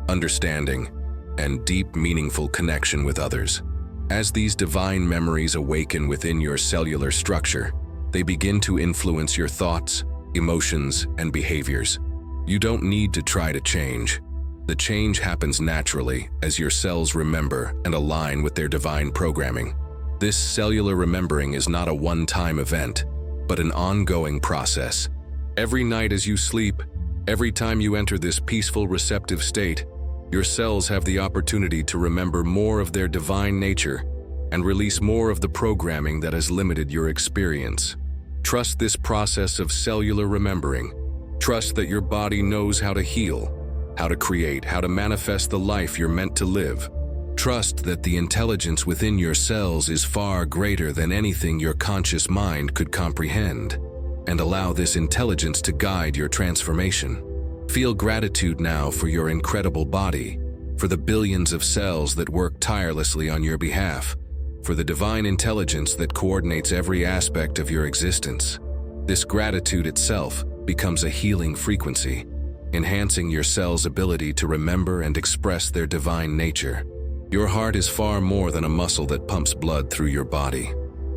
understanding, and deep, meaningful connection with others. As these divine memories awaken within your cellular structure, they begin to influence your thoughts, emotions, and behaviors. You don't need to try to change. The change happens naturally as your cells remember and align with their divine programming. This cellular remembering is not a one-time event, but an ongoing process. Every night as you sleep, every time you enter this peaceful, receptive state, your cells have the opportunity to remember more of their divine nature and release more of the programming that has limited your experience. Trust this process of cellular remembering. Trust that your body knows how to heal, how to create, how to manifest the life you're meant to live. Trust that the intelligence within your cells is far greater than anything your conscious mind could comprehend, and allow this intelligence to guide your transformation. Feel gratitude now for your incredible body, for the billions of cells that work tirelessly on your behalf, for the divine intelligence that coordinates every aspect of your existence. This gratitude itself becomes a healing frequency, enhancing your cells' ability to remember and express their divine nature. Your heart is far more than a muscle that pumps blood through your body.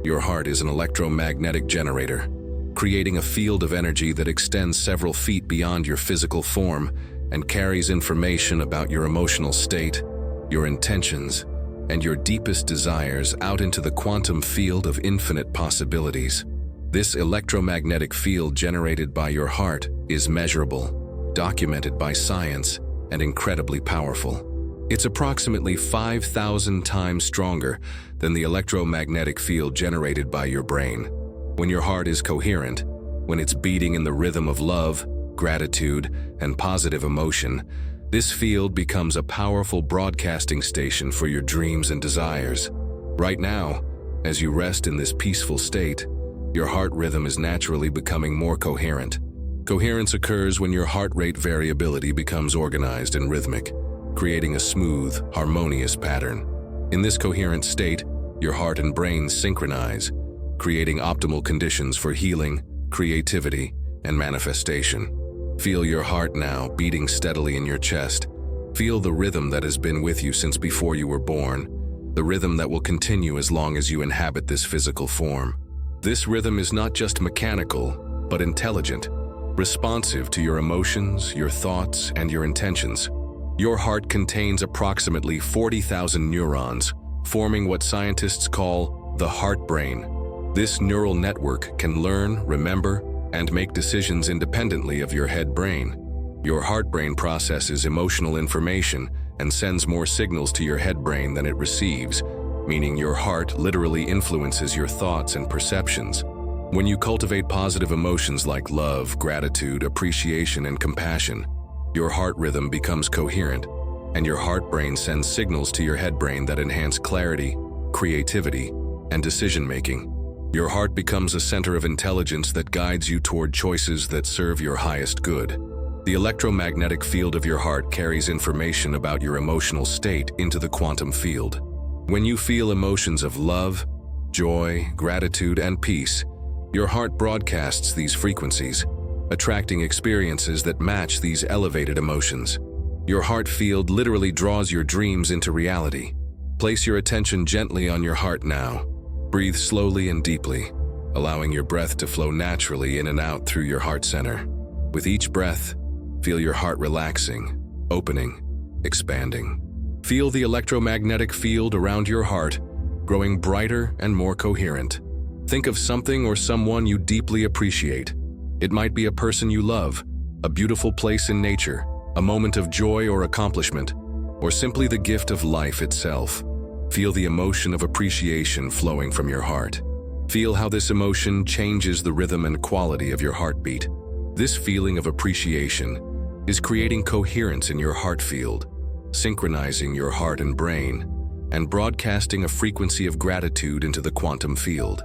Your heart is an electromagnetic generator, creating a field of energy that extends several feet beyond your physical form and carries information about your emotional state, your intentions, and your deepest desires out into the quantum field of infinite possibilities. This electromagnetic field generated by your heart is measurable, documented by science, and incredibly powerful. It's approximately 5,000 times stronger than the electromagnetic field generated by your brain. When your heart is coherent, when it's beating in the rhythm of love, gratitude, and positive emotion, this field becomes a powerful broadcasting station for your dreams and desires. Right now, as you rest in this peaceful state, your heart rhythm is naturally becoming more coherent. Coherence occurs when your heart rate variability becomes organized and rhythmic, creating a smooth, harmonious pattern. In this coherent state, your heart and brain synchronize, creating optimal conditions for healing, creativity, and manifestation. Feel your heart now beating steadily in your chest. Feel the rhythm that has been with you since before you were born, the rhythm that will continue as long as you inhabit this physical form. This rhythm is not just mechanical, but intelligent, responsive to your emotions, your thoughts, and your intentions. Your heart contains approximately 40,000 neurons, forming what scientists call the heart brain. This neural network can learn, remember, and make decisions independently of your head brain. Your heart brain processes emotional information and sends more signals to your head brain than it receives, meaning your heart literally influences your thoughts and perceptions. When you cultivate positive emotions like love, gratitude, appreciation, and compassion, your heart rhythm becomes coherent, and your heart brain sends signals to your head brain that enhance clarity, creativity, and decision-making. Your heart becomes a center of intelligence that guides you toward choices that serve your highest good. The electromagnetic field of your heart carries information about your emotional state into the quantum field. When you feel emotions of love, joy, gratitude, and peace, your heart broadcasts these frequencies, attracting experiences that match these elevated emotions. Your heart field literally draws your dreams into reality. Place your attention gently on your heart now. Breathe slowly and deeply, allowing your breath to flow naturally in and out through your heart center. With each breath, feel your heart relaxing, opening, expanding. Feel the electromagnetic field around your heart, growing brighter and more coherent. Think of something or someone you deeply appreciate. It might be a person you love, a beautiful place in nature, a moment of joy or accomplishment, or simply the gift of life itself. Feel the emotion of appreciation flowing from your heart. Feel how this emotion changes the rhythm and quality of your heartbeat. This feeling of appreciation is creating coherence in your heart field, synchronizing your heart and brain, and broadcasting a frequency of gratitude into the quantum field.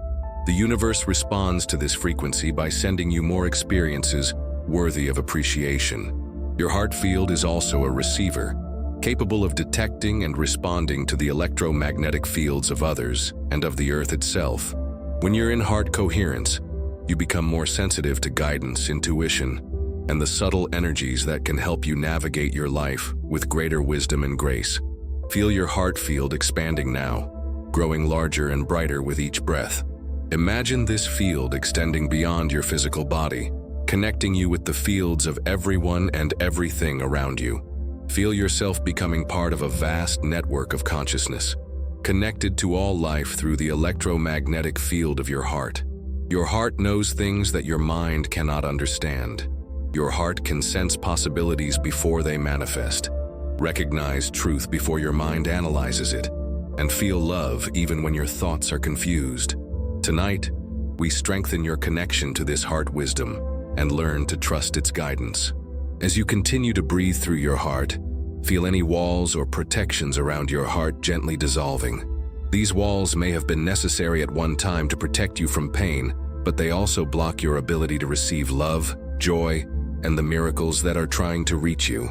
The universe responds to this frequency by sending you more experiences worthy of appreciation. Your heart field is also a receiver, capable of detecting and responding to the electromagnetic fields of others and of the earth itself. When you're in heart coherence, you become more sensitive to guidance, intuition, and the subtle energies that can help you navigate your life with greater wisdom and grace. Feel your heart field expanding now, growing larger and brighter with each breath. Imagine this field extending beyond your physical body, connecting you with the fields of everyone and everything around you. Feel yourself becoming part of a vast network of consciousness, connected to all life through the electromagnetic field of your heart. Your heart knows things that your mind cannot understand. Your heart can sense possibilities before they manifest, recognize truth before your mind analyzes it, and feel love even when your thoughts are confused. Tonight, we strengthen your connection to this heart wisdom and learn to trust its guidance. As you continue to breathe through your heart, feel any walls or protections around your heart gently dissolving. These walls may have been necessary at one time to protect you from pain, but they also block your ability to receive love, joy, and the miracles that are trying to reach you.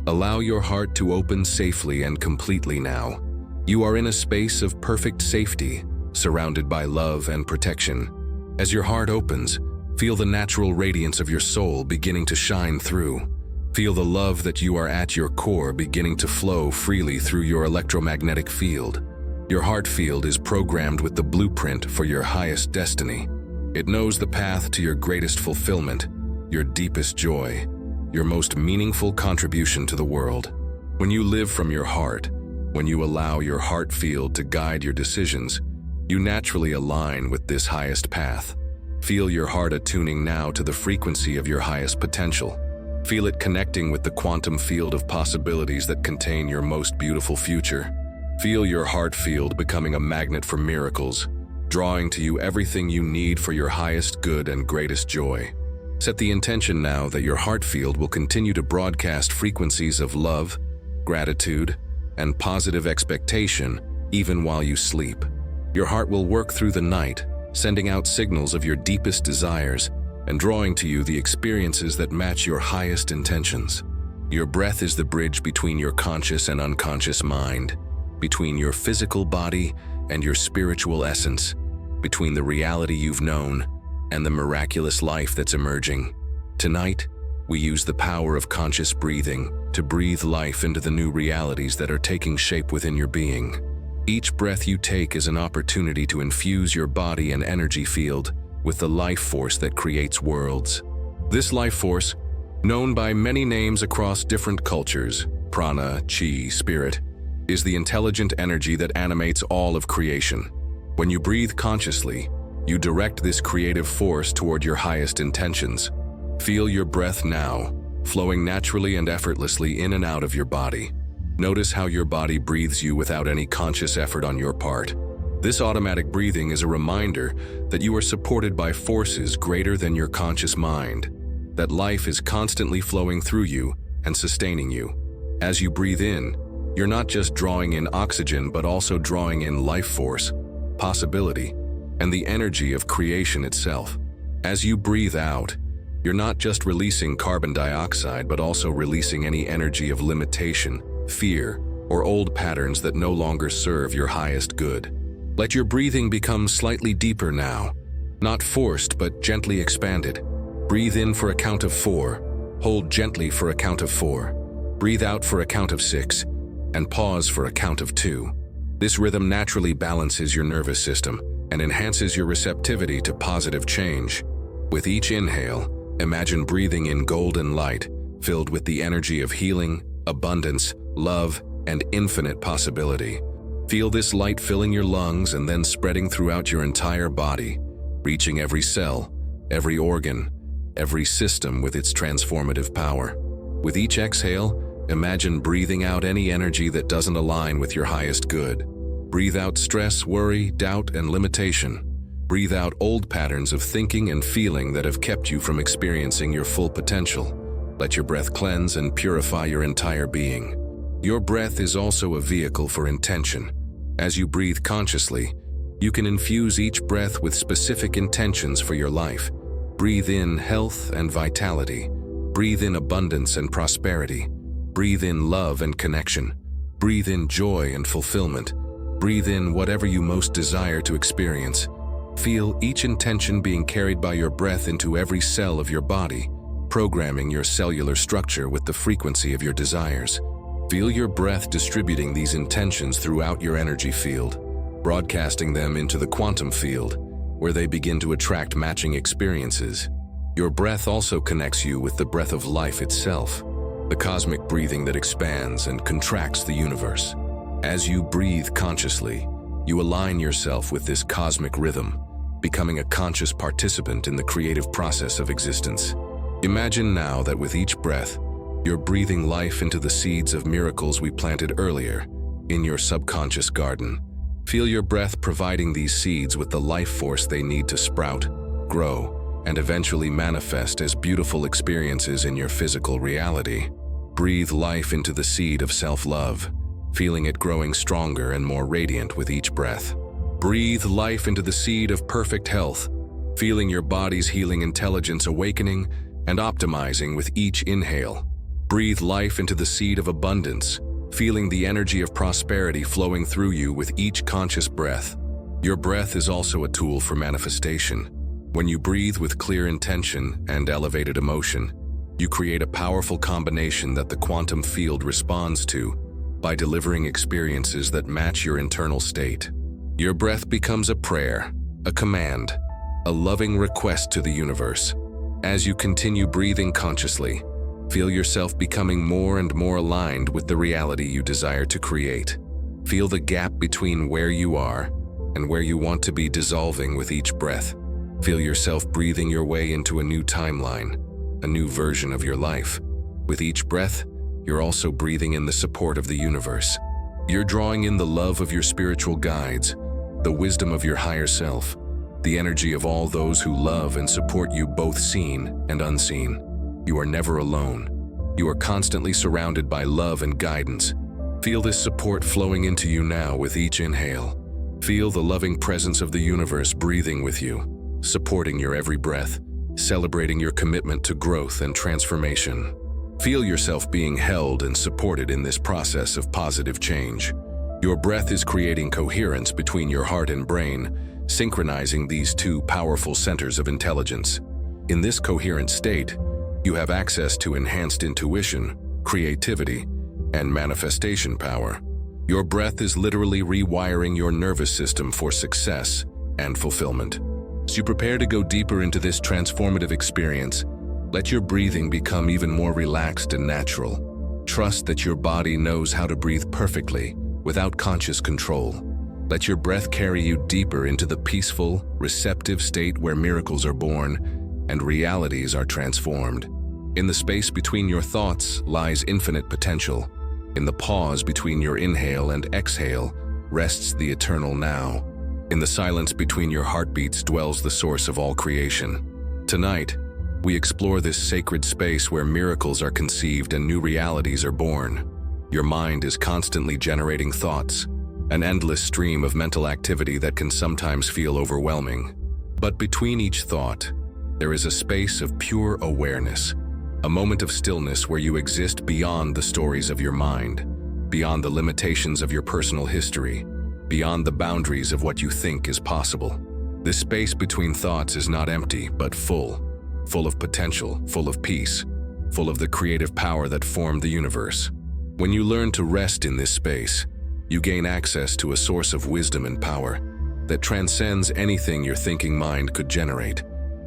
Allow your heart to open safely and completely now. You are in a space of perfect safety, surrounded by love and protection. As your heart opens, feel the natural radiance of your soul beginning to shine through. Feel the love that you are at your core beginning to flow freely through your electromagnetic field. Your heart field is programmed with the blueprint for your highest destiny. It knows the path to your greatest fulfillment, your deepest joy, your most meaningful contribution to the world. When you live from your heart, when you allow your heart field to guide your decisions, you naturally align with this highest path. Feel your heart attuning now to the frequency of your highest potential. Feel it connecting with the quantum field of possibilities that contain your most beautiful future. Feel your heart field becoming a magnet for miracles, drawing to you everything you need for your highest good and greatest joy. Set the intention now that your heart field will continue to broadcast frequencies of love, gratitude, and positive expectation even while you sleep. Your heart will work through the night, sending out signals of your deepest desires and drawing to you the experiences that match your highest intentions. Your breath is the bridge between your conscious and unconscious mind, between your physical body and your spiritual essence, between the reality you've known and the miraculous life that's emerging. Tonight, we use the power of conscious breathing to breathe life into the new realities that are taking shape within your being. Each breath you take is an opportunity to infuse your body and energy field with the life force that creates worlds. This life force, known by many names across different cultures, prana, chi, spirit, is the intelligent energy that animates all of creation. When you breathe consciously, you direct this creative force toward your highest intentions. Feel your breath now, flowing naturally and effortlessly in and out of your body. Notice how your body breathes you without any conscious effort on your part. This automatic breathing is a reminder that you are supported by forces greater than your conscious mind, that life is constantly flowing through you and sustaining you. As you breathe in, you're not just drawing in oxygen but also drawing in life force, possibility, and the energy of creation itself. As you breathe out, you're not just releasing carbon dioxide but also releasing any energy of limitation, fear, or old patterns that no longer serve your highest good. Let your breathing become slightly deeper now, not forced but gently expanded. Breathe in for a count of 4, hold gently for a count of 4, breathe out for a count of 6, and pause for a count of 2. This rhythm naturally balances your nervous system and enhances your receptivity to positive change. With each inhale, imagine breathing in golden light, filled with the energy of healing, abundance, love, and infinite possibility. Feel this light filling your lungs and then spreading throughout your entire body, reaching every cell, every organ, every system with its transformative power. With each exhale, imagine breathing out any energy that doesn't align with your highest good. Breathe out stress, worry, doubt, and limitation. Breathe out old patterns of thinking and feeling that have kept you from experiencing your full potential. Let your breath cleanse and purify your entire being. Your breath is also a vehicle for intention. As you breathe consciously, you can infuse each breath with specific intentions for your life. Breathe in health and vitality. Breathe in abundance and prosperity. Breathe in love and connection. Breathe in joy and fulfillment. Breathe in whatever you most desire to experience. Feel each intention being carried by your breath into every cell of your body, programming your cellular structure with the frequency of your desires. Feel your breath distributing these intentions throughout your energy field, broadcasting them into the quantum field, where they begin to attract matching experiences. Your breath also connects you with the breath of life itself, the cosmic breathing that expands and contracts the universe. As you breathe consciously, you align yourself with this cosmic rhythm, becoming a conscious participant in the creative process of existence. Imagine now that with each breath, you're breathing life into the seeds of miracles we planted earlier in your subconscious garden. Feel your breath providing these seeds with the life force they need to sprout, grow, and eventually manifest as beautiful experiences in your physical reality. Breathe life into the seed of self-love, feeling it growing stronger and more radiant with each breath. Breathe life into the seed of perfect health, feeling your body's healing intelligence awakening and optimizing with each inhale. Breathe life into the seed of abundance, feeling the energy of prosperity flowing through you with each conscious breath. Your breath is also a tool for manifestation. When you breathe with clear intention and elevated emotion, you create a powerful combination that the quantum field responds to by delivering experiences that match your internal state. Your breath becomes a prayer, a command, a loving request to the universe. As you continue breathing consciously, feel yourself becoming more and more aligned with the reality you desire to create. Feel the gap between where you are and where you want to be dissolving with each breath. Feel yourself breathing your way into a new timeline, a new version of your life. With each breath, you're also breathing in the support of the universe. You're drawing in the love of your spiritual guides, the wisdom of your higher self, the energy of all those who love and support you, both seen and unseen. You are never alone. You are constantly surrounded by love and guidance. Feel this support flowing into you now with each inhale. Feel the loving presence of the universe breathing with you, supporting your every breath, celebrating your commitment to growth and transformation. Feel yourself being held and supported in this process of positive change. Your breath is creating coherence between your heart and brain, synchronizing these two powerful centers of intelligence. In this coherent state, you have access to enhanced intuition, creativity, and manifestation power. Your breath is literally rewiring your nervous system for success and fulfillment. As you prepare to go deeper into this transformative experience, let your breathing become even more relaxed and natural. Trust that your body knows how to breathe perfectly without conscious control. Let your breath carry you deeper into the peaceful, receptive state where miracles are born and realities are transformed. In the space between your thoughts lies infinite potential. In the pause between your inhale and exhale rests the eternal now. In the silence between your heartbeats dwells the source of all creation. Tonight, we explore this sacred space where miracles are conceived and new realities are born. Your mind is constantly generating thoughts, an endless stream of mental activity that can sometimes feel overwhelming. But between each thought, there is a space of pure awareness, a moment of stillness where you exist beyond the stories of your mind, beyond the limitations of your personal history, beyond the boundaries of what you think is possible. This space between thoughts is not empty, but full of potential, full of peace, full of the creative power that formed the universe. When you learn to rest in this space, you gain access to a source of wisdom and power that transcends anything your thinking mind could generate.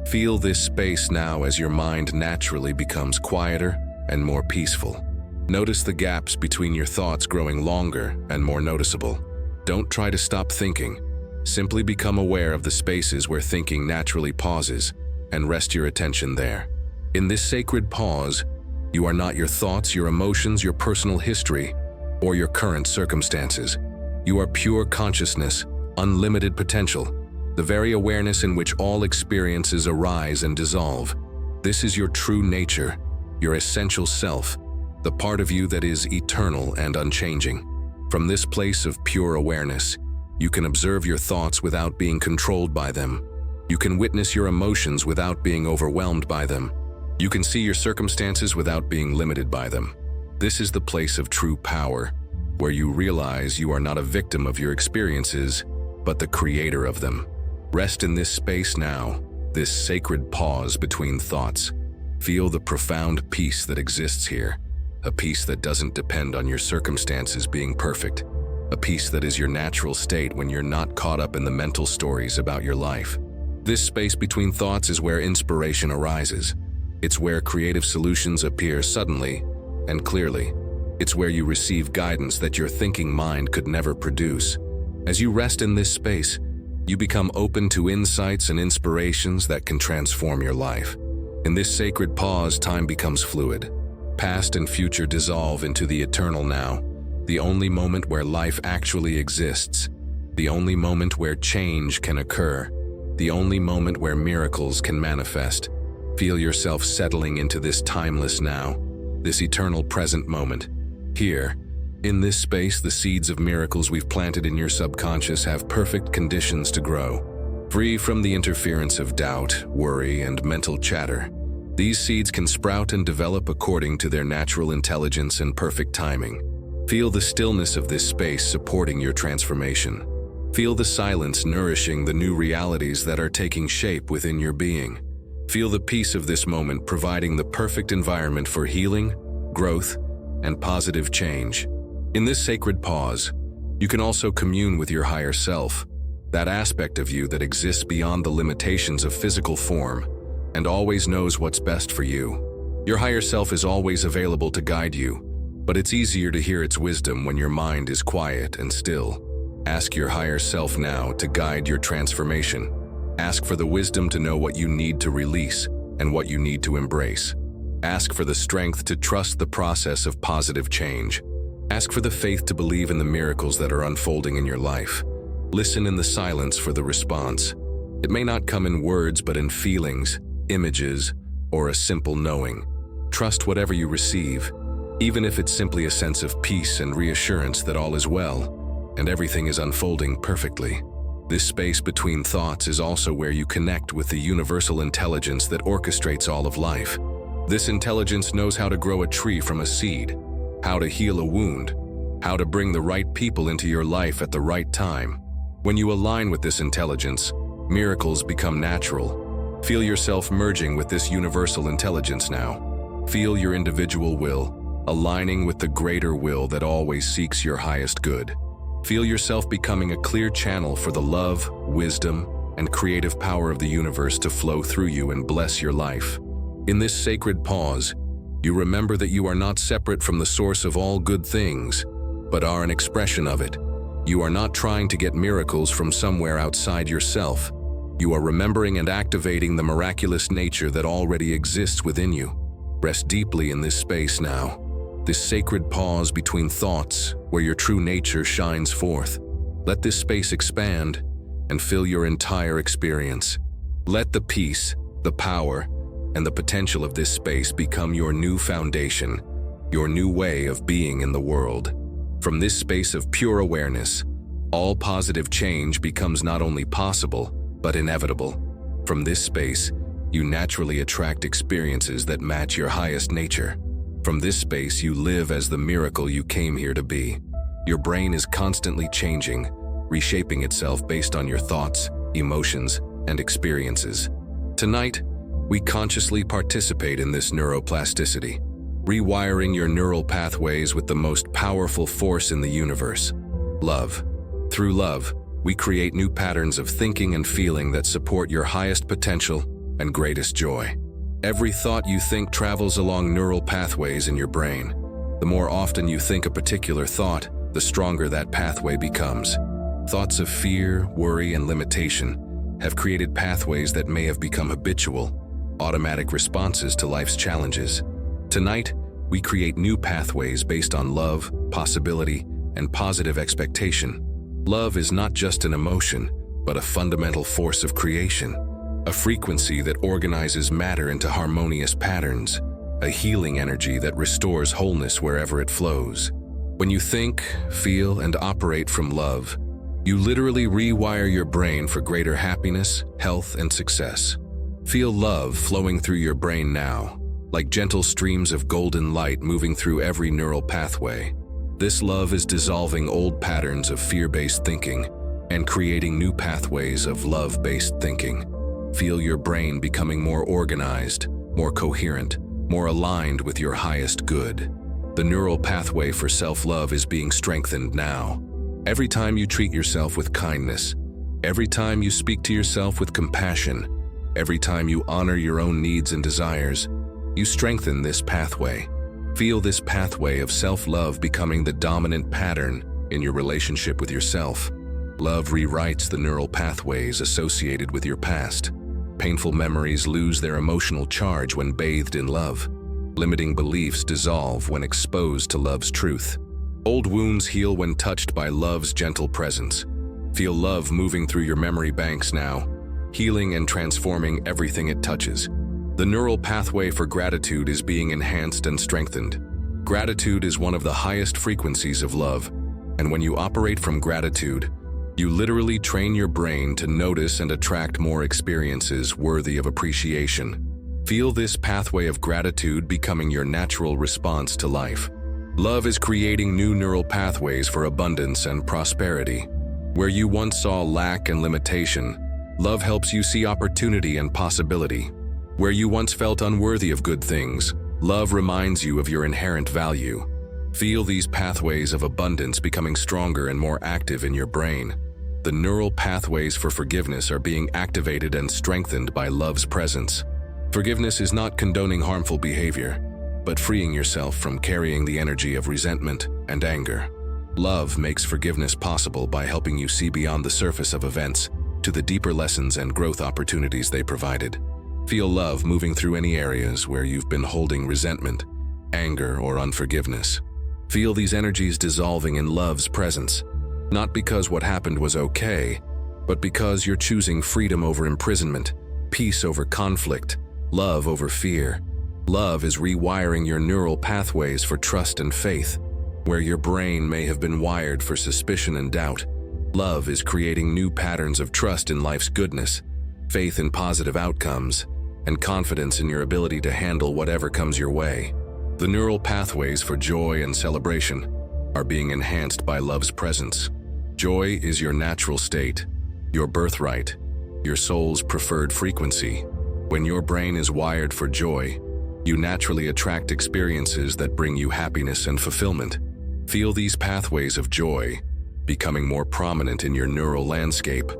Feel this space now as your mind naturally becomes quieter and more peaceful. Notice the gaps between your thoughts growing longer and more noticeable. Don't try to stop thinking. Simply become aware of the spaces where thinking naturally pauses and rest your attention there. In this sacred pause, you are not your thoughts, your emotions, your personal history, or your current circumstances. You are pure consciousness, unlimited potential, the very awareness in which all experiences arise and dissolve. This is your true nature, your essential self, the part of you that is eternal and unchanging. From this place of pure awareness, you can observe your thoughts without being controlled by them. You can witness your emotions without being overwhelmed by them. You can see your circumstances without being limited by them. This is the place of true power, where you realize you are not a victim of your experiences, but the creator of them. Rest in this space now, this sacred pause between thoughts. Feel the profound peace that exists here, a peace that doesn't depend on your circumstances being perfect, a peace that is your natural state when you're not caught up in the mental stories about your life. This space between thoughts is where inspiration arises. It's where creative solutions appear suddenly and clearly. It's where you receive guidance that your thinking mind could never produce. As you rest in this space, you become open to insights and inspirations that can transform your life. In this sacred pause, time becomes fluid. Past and future dissolve into the eternal now, the only moment where life actually exists, the only moment where change can occur, the only moment where miracles can manifest. Feel yourself settling into this timeless now, this eternal present moment. Here, in this space, the seeds of miracles we've planted in your subconscious have perfect conditions to grow. Free from the interference of doubt, worry, and mental chatter, these seeds can sprout and develop according to their natural intelligence and perfect timing. Feel the stillness of this space supporting your transformation. Feel the silence nourishing the new realities that are taking shape within your being. Feel the peace of this moment providing the perfect environment for healing, growth, and positive change. In this sacred pause, you can also commune with your higher self, that aspect of you that exists beyond the limitations of physical form and always knows what's best for you. Your higher self is always available to guide you, but it's easier to hear its wisdom when your mind is quiet and still. Ask your higher self now to guide your transformation. Ask for the wisdom to know what you need to release and what you need to embrace. Ask for the strength to trust the process of positive change. Ask for the faith to believe in the miracles that are unfolding in your life. Listen in the silence for the response. It may not come in words, but in feelings, images, or a simple knowing. Trust whatever you receive, even if it's simply a sense of peace and reassurance that all is well and everything is unfolding perfectly. This space between thoughts is also where you connect with the universal intelligence that orchestrates all of life. This intelligence knows how to grow a tree from a seed, how to heal a wound, how to bring the right people into your life at the right time. When you align with this intelligence, miracles become natural. Feel yourself merging with this universal intelligence now. Feel your individual will, aligning with the greater will that always seeks your highest good. Feel yourself becoming a clear channel for the love, wisdom, and creative power of the universe to flow through you and bless your life. In this sacred pause, you remember that you are not separate from the source of all good things, but are an expression of it. You are not trying to get miracles from somewhere outside yourself. You are remembering and activating the miraculous nature that already exists within you. Rest deeply in this space now, this sacred pause between thoughts where your true nature shines forth. Let this space expand and fill your entire experience. Let the peace, the power, and the potential of this space become your new foundation, your new way of being in the world. From this space of pure awareness, all positive change becomes not only possible, but inevitable. From this space, you naturally attract experiences that match your highest nature. From this space, you live as the miracle you came here to be. Your brain is constantly changing, reshaping itself based on your thoughts, emotions, and experiences. Tonight, we consciously participate in this neuroplasticity, rewiring your neural pathways with the most powerful force in the universe: love. Through love, we create new patterns of thinking and feeling that support your highest potential and greatest joy. Every thought you think travels along neural pathways in your brain. The more often you think a particular thought, the stronger that pathway becomes. Thoughts of fear, worry, and limitation have created pathways that may have become habitual, automatic responses to life's challenges. Tonight, we create new pathways based on love, possibility, and positive expectation. Love is not just an emotion, but a fundamental force of creation, a frequency that organizes matter into harmonious patterns, a healing energy that restores wholeness wherever it flows. When you think, feel, and operate from love, you literally rewire your brain for greater happiness, health, and success. Feel love flowing through your brain now, like gentle streams of golden light moving through every neural pathway. This love is dissolving old patterns of fear-based thinking and creating new pathways of love-based thinking. Feel your brain becoming more organized, more coherent, more aligned with your highest good. The neural pathway for self-love is being strengthened now. Every time you treat yourself with kindness, every time you speak to yourself with compassion, every time you honor your own needs and desires, you strengthen this pathway. Feel this pathway of self-love becoming the dominant pattern in your relationship with yourself. Love rewrites the neural pathways associated with your past. Painful memories lose their emotional charge when bathed in love. Limiting beliefs dissolve when exposed to love's truth. Old wounds heal when touched by love's gentle presence. Feel love moving through your memory banks now, healing and transforming everything it touches. The neural pathway for gratitude is being enhanced and strengthened. Gratitude is one of the highest frequencies of love, and when you operate from gratitude, you literally train your brain to notice and attract more experiences worthy of appreciation. Feel this pathway of gratitude becoming your natural response to life. Love is creating new neural pathways for abundance and prosperity. Where you once saw lack and limitation, love helps you see opportunity and possibility. Where you once felt unworthy of good things, love reminds you of your inherent value. Feel these pathways of abundance becoming stronger and more active in your brain. The neural pathways for forgiveness are being activated and strengthened by love's presence. Forgiveness is not condoning harmful behavior, but freeing yourself from carrying the energy of resentment and anger. Love makes forgiveness possible by helping you see beyond the surface of events to the deeper lessons and growth opportunities they provided. Feel love moving through any areas where you've been holding resentment, anger, or unforgiveness. Feel these energies dissolving in love's presence, not because what happened was okay, but because you're choosing freedom over imprisonment, peace over conflict, love over fear. Love is rewiring your neural pathways for trust and faith. Where your brain may have been wired for suspicion and doubt, love is creating new patterns of trust in life's goodness, faith in positive outcomes, and confidence in your ability to handle whatever comes your way. The neural pathways for joy and celebration are being enhanced by love's presence. Joy is your natural state, your birthright, your soul's preferred frequency. When your brain is wired for joy, you naturally attract experiences that bring you happiness and fulfillment. Feel these pathways of joy becoming more prominent in your neural landscape.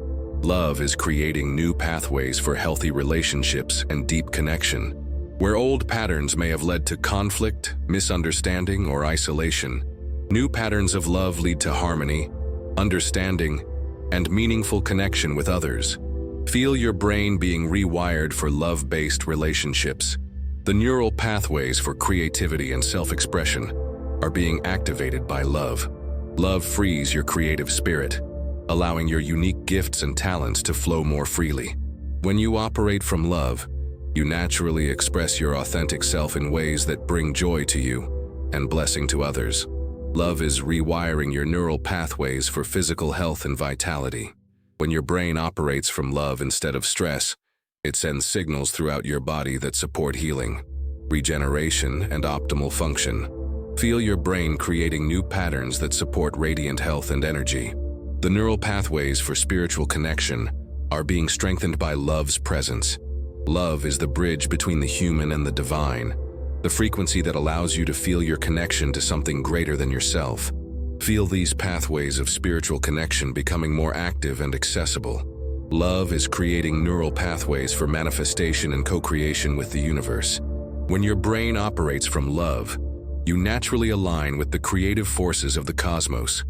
Love is creating new pathways for healthy relationships and deep connection. Where old patterns may have led to conflict, misunderstanding, or isolation, new patterns of love lead to harmony, understanding, and meaningful connection with others. Feel your brain being rewired for love-based relationships. The neural pathways for creativity and self-expression are being activated by love. Love frees your creative spirit, allowing your unique gifts and talents to flow more freely. When you operate from love, you naturally express your authentic self in ways that bring joy to you and blessing to others. Love is rewiring your neural pathways for physical health and vitality. When your brain operates from love instead of stress, it sends signals throughout your body that support healing, regeneration, and optimal function. Feel your brain creating new patterns that support radiant health and energy. The neural pathways for spiritual connection are being strengthened by love's presence. Love is the bridge between the human and the divine, the frequency that allows you to feel your connection to something greater than yourself. Feel these pathways of spiritual connection becoming more active and accessible. Love is creating neural pathways for manifestation and co-creation with the universe. When your brain operates from love, you naturally align with the creative forces of the cosmos,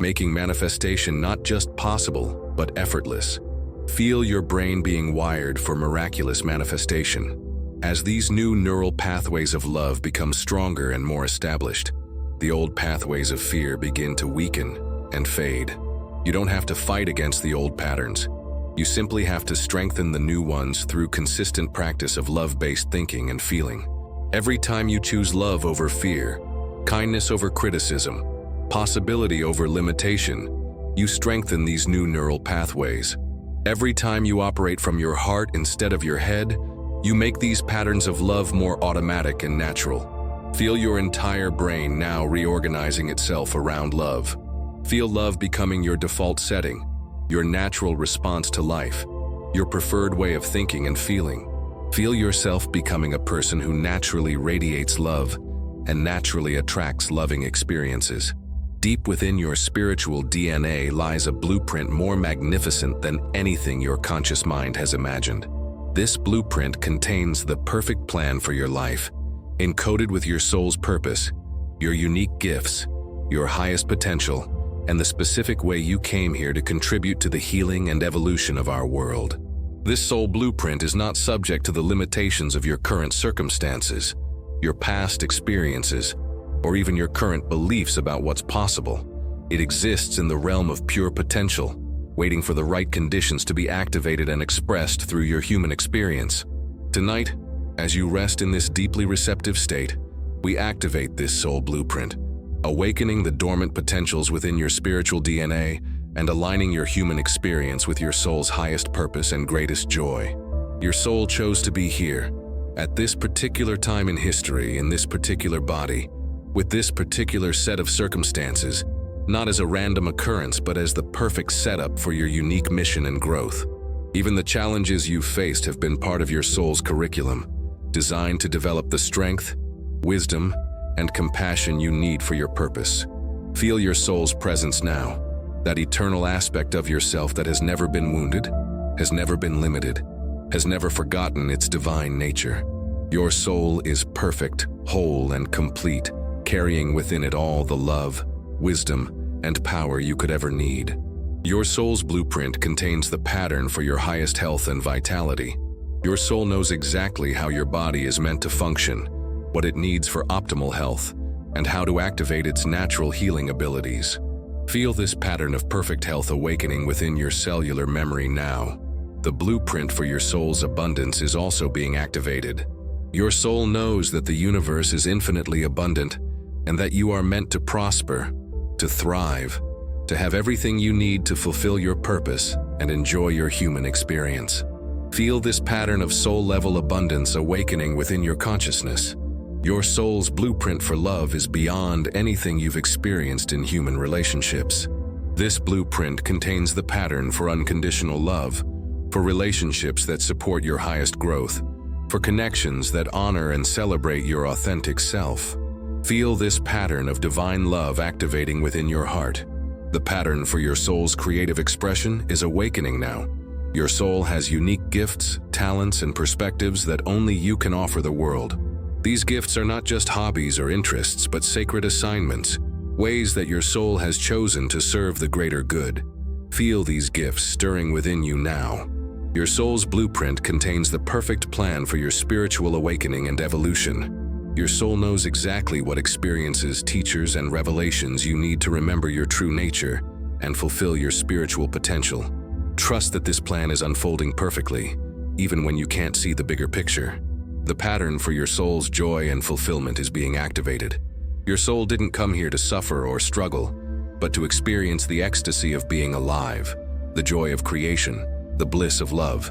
making manifestation not just possible, but effortless. Feel your brain being wired for miraculous manifestation. As these new neural pathways of love become stronger and more established, the old pathways of fear begin to weaken and fade. You don't have to fight against the old patterns. You simply have to strengthen the new ones through consistent practice of love-based thinking and feeling. Every time you choose love over fear, kindness over criticism, possibility over limitation, you strengthen these new neural pathways. Every time you operate from your heart instead of your head, you make these patterns of love more automatic and natural. Feel your entire brain now reorganizing itself around love. Feel love becoming your default setting, your natural response to life, your preferred way of thinking and feeling. Feel yourself becoming a person who naturally radiates love and naturally attracts loving experiences. Deep within your spiritual DNA lies a blueprint more magnificent than anything your conscious mind has imagined. This blueprint contains the perfect plan for your life, encoded with your soul's purpose, your unique gifts, your highest potential, and the specific way you came here to contribute to the healing and evolution of our world. This soul blueprint is not subject to the limitations of your current circumstances, your past experiences, or even your current beliefs about what's possible. It exists in the realm of pure potential, waiting for the right conditions to be activated and expressed through your human experience. Tonight, as you rest in this deeply receptive state, we activate this soul blueprint, awakening the dormant potentials within your spiritual DNA and aligning your human experience with your soul's highest purpose and greatest joy. Your soul chose to be here, at this particular time in history, in this particular body, with this particular set of circumstances, not as a random occurrence, but as the perfect setup for your unique mission and growth. Even the challenges you've faced have been part of your soul's curriculum, designed to develop the strength, wisdom, and compassion you need for your purpose. Feel your soul's presence now, that eternal aspect of yourself that has never been wounded, has never been limited, has never forgotten its divine nature. Your soul is perfect, whole, and complete, carrying within it all the love, wisdom, and power you could ever need. Your soul's blueprint contains the pattern for your highest health and vitality. Your soul knows exactly how your body is meant to function, what it needs for optimal health, and how to activate its natural healing abilities. Feel this pattern of perfect health awakening within your cellular memory now. The blueprint for your soul's abundance is also being activated. Your soul knows that the universe is infinitely abundant and that you are meant to prosper, to thrive, to have everything you need to fulfill your purpose and enjoy your human experience. Feel this pattern of soul-level abundance awakening within your consciousness. Your soul's blueprint for love is beyond anything you've experienced in human relationships. This blueprint contains the pattern for unconditional love, for relationships that support your highest growth, for connections that honor and celebrate your authentic self. Feel this pattern of divine love activating within your heart. The pattern for your soul's creative expression is awakening now. Your soul has unique gifts, talents, and perspectives that only you can offer the world. These gifts are not just hobbies or interests, but sacred assignments, ways that your soul has chosen to serve the greater good. Feel these gifts stirring within you now. Your soul's blueprint contains the perfect plan for your spiritual awakening and evolution. Your soul knows exactly what experiences, teachers, and revelations you need to remember your true nature and fulfill your spiritual potential. Trust that this plan is unfolding perfectly, even when you can't see the bigger picture. The pattern for your soul's joy and fulfillment is being activated. Your soul didn't come here to suffer or struggle, but to experience the ecstasy of being alive, the joy of creation, the bliss of love.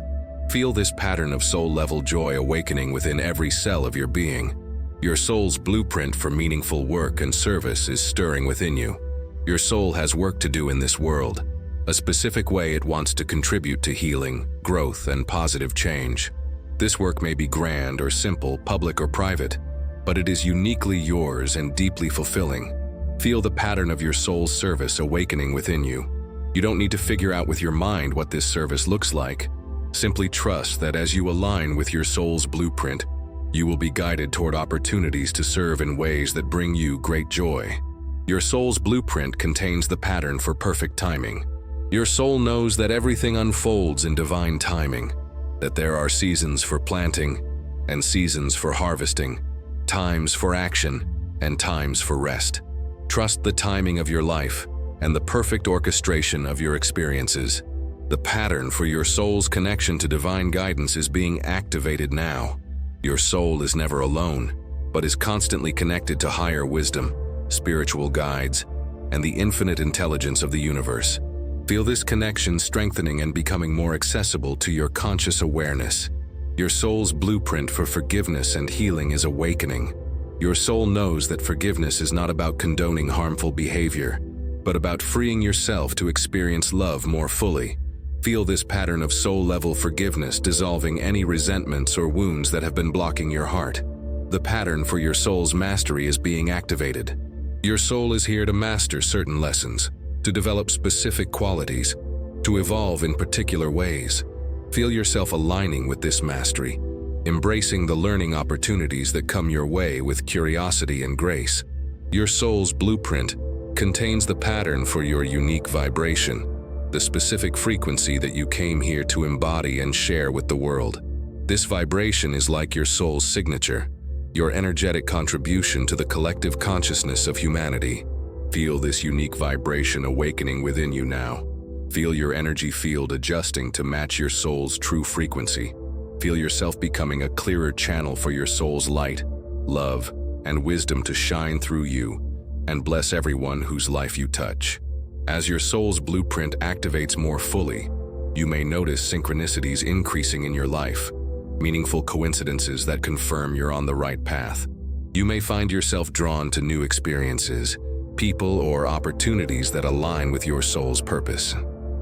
Feel this pattern of soul-level joy awakening within every cell of your being. Your soul's blueprint for meaningful work and service is stirring within you. Your soul has work to do in this world, a specific way it wants to contribute to healing, growth, and positive change. This work may be grand or simple, public or private, but it is uniquely yours and deeply fulfilling. Feel the pattern of your soul's service awakening within you. You don't need to figure out with your mind what this service looks like. Simply trust that as you align with your soul's blueprint, you will be guided toward opportunities to serve in ways that bring you great joy. Your soul's blueprint contains the pattern for perfect timing. Your soul knows that everything unfolds in divine timing, that there are seasons for planting and seasons for harvesting, times for action and times for rest. Trust the timing of your life and the perfect orchestration of your experiences. The pattern for your soul's connection to divine guidance is being activated now. Your soul is never alone, but is constantly connected to higher wisdom, spiritual guides, and the infinite intelligence of the universe. Feel this connection strengthening and becoming more accessible to your conscious awareness. Your soul's blueprint for forgiveness and healing is awakening. Your soul knows that forgiveness is not about condoning harmful behavior, but about freeing yourself to experience love more fully. Feel this pattern of soul-level forgiveness dissolving any resentments or wounds that have been blocking your heart. The pattern for your soul's mastery is being activated. Your soul is here to master certain lessons, to develop specific qualities, to evolve in particular ways. Feel yourself aligning with this mastery, embracing the learning opportunities that come your way with curiosity and grace. Your soul's blueprint contains the pattern for your unique vibration, the specific frequency that you came here to embody and share with the world. This vibration is like your soul's signature, your energetic contribution to the collective consciousness of humanity. Feel this unique vibration awakening within you now. Feel your energy field adjusting to match your soul's true frequency. Feel yourself becoming a clearer channel for your soul's light, love, and wisdom to shine through you and bless everyone whose life you touch. As your soul's blueprint activates more fully, you may notice synchronicities increasing in your life, meaningful coincidences that confirm you're on the right path. You may find yourself drawn to new experiences, people, or opportunities that align with your soul's purpose.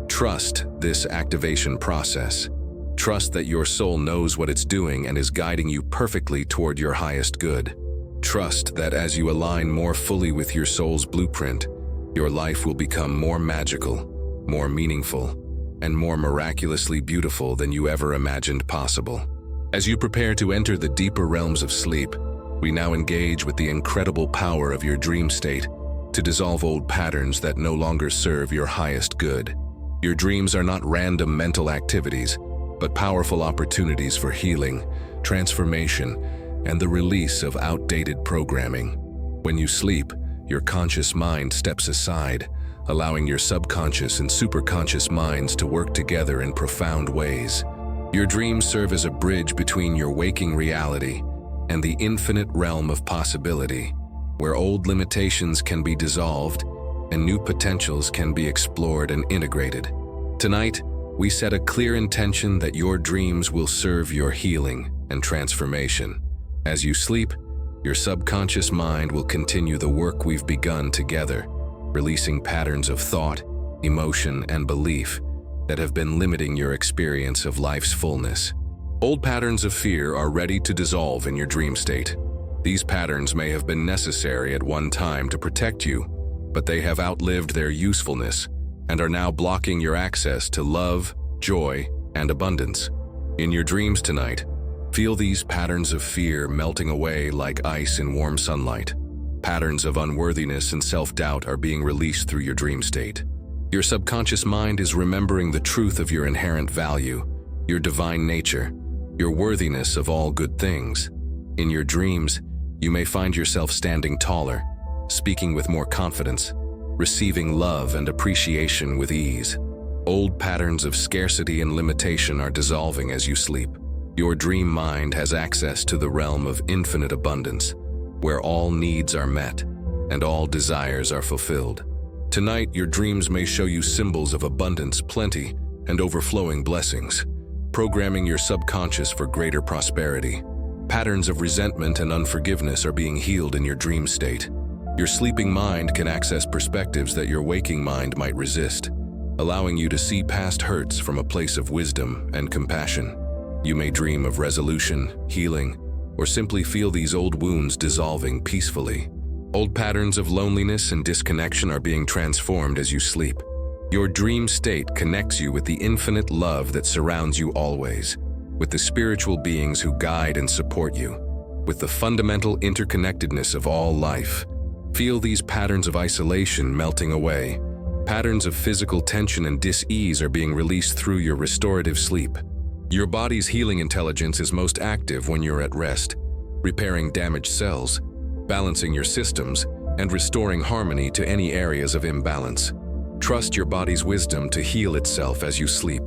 Trust this activation process. Trust that your soul knows what it's doing and is guiding you perfectly toward your highest good. Trust that as you align more fully with your soul's blueprint, your life will become more magical, more meaningful, and more miraculously beautiful than you ever imagined possible. As you prepare to enter the deeper realms of sleep, we now engage with the incredible power of your dream state to dissolve old patterns that no longer serve your highest good. Your dreams are not random mental activities, but powerful opportunities for healing, transformation, and the release of outdated programming. When you sleep, your conscious mind steps aside, allowing your subconscious and superconscious minds to work together in profound ways. Your dreams serve as a bridge between your waking reality and the infinite realm of possibility, where old limitations can be dissolved and new potentials can be explored and integrated. Tonight, we set a clear intention that your dreams will serve your healing and transformation. As you sleep, your subconscious mind will continue the work we've begun together, releasing patterns of thought, emotion, and belief that have been limiting your experience of life's fullness. Old patterns of fear are ready to dissolve in your dream state. These patterns may have been necessary at one time to protect you, but they have outlived their usefulness and are now blocking your access to love, joy, and abundance. In your dreams tonight, feel these patterns of fear melting away like ice in warm sunlight. Patterns of unworthiness and self-doubt are being released through your dream state. Your subconscious mind is remembering the truth of your inherent value, your divine nature, your worthiness of all good things. In your dreams, you may find yourself standing taller, speaking with more confidence, receiving love and appreciation with ease. Old patterns of scarcity and limitation are dissolving as you sleep. Your dream mind has access to the realm of infinite abundance, where all needs are met and all desires are fulfilled. Tonight, your dreams may show you symbols of abundance, plenty, and overflowing blessings, programming your subconscious for greater prosperity. Patterns of resentment and unforgiveness are being healed in your dream state. Your sleeping mind can access perspectives that your waking mind might resist. allowing you to see past hurts from a place of wisdom and compassion. You may dream of resolution, healing, or simply feel these old wounds dissolving peacefully. Old patterns of loneliness and disconnection are being transformed as you sleep. Your dream state connects you with the infinite love that surrounds you always, with the spiritual beings who guide and support you, with the fundamental interconnectedness of all life. Feel these patterns of isolation melting away. Patterns of physical tension and dis-ease are being released through your restorative sleep. Your body's healing intelligence is most active when you're at rest, repairing damaged cells, balancing your systems, and restoring harmony to any areas of imbalance. Trust your body's wisdom to heal itself as you sleep.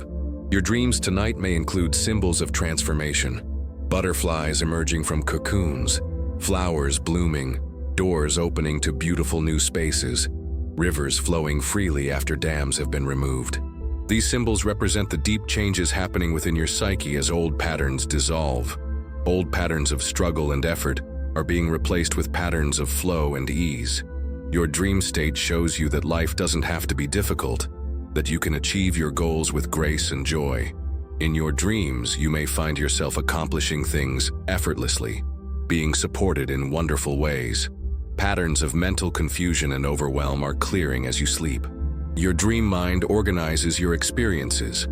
Your dreams tonight may include symbols of transformation: butterflies emerging from cocoons, flowers blooming, doors opening to beautiful new spaces, rivers flowing freely after dams have been removed. These symbols represent the deep changes happening within your psyche as old patterns dissolve. Old patterns of struggle and effort are being replaced with patterns of flow and ease. Your dream state shows you that life doesn't have to be difficult, that you can achieve your goals with grace and joy. In your dreams, you may find yourself accomplishing things effortlessly, being supported in wonderful ways. Patterns of mental confusion and overwhelm are clearing as you sleep. Your dream mind organizes your experiences,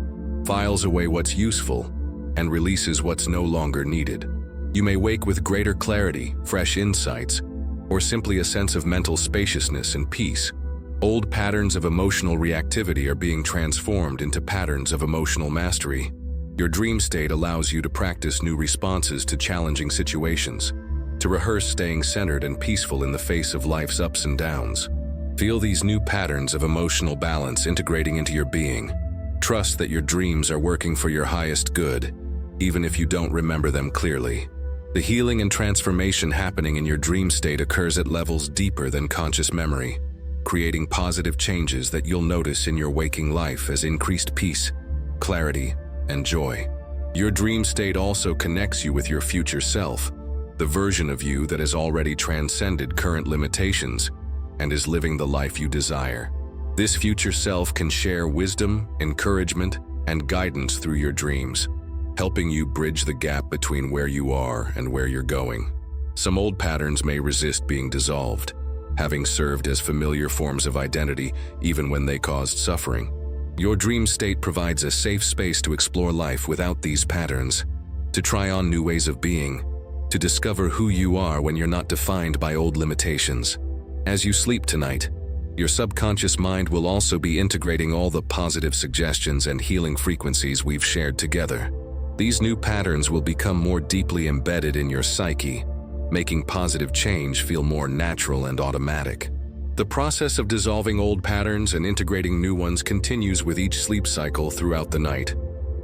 files away what's useful, and releases what's no longer needed. You may wake with greater clarity, fresh insights, or simply a sense of mental spaciousness and peace. Old patterns of emotional reactivity are being transformed into patterns of emotional mastery. Your dream state allows you to practice new responses to challenging situations, to rehearse staying centered and peaceful in the face of life's ups and downs. Feel these new patterns of emotional balance integrating into your being. Trust that your dreams are working for your highest good, even if you don't remember them clearly. The healing and transformation happening in your dream state occurs at levels deeper than conscious memory, creating positive changes that you'll notice in your waking life as increased peace, clarity, and joy. Your dream state also connects you with your future self, the version of you that has already transcended current limitations and is living the life you desire. This future self can share wisdom, encouragement, and guidance through your dreams, helping you bridge the gap between where you are and where you're going. Some old patterns may resist being dissolved, having served as familiar forms of identity even when they caused suffering. Your dream state provides a safe space to explore life without these patterns, to try on new ways of being, to discover who you are when you're not defined by old limitations. As you sleep tonight, your subconscious mind will also be integrating all the positive suggestions and healing frequencies we've shared together. These new patterns will become more deeply embedded in your psyche, making positive change feel more natural and automatic. The process of dissolving old patterns and integrating new ones continues with each sleep cycle throughout the night.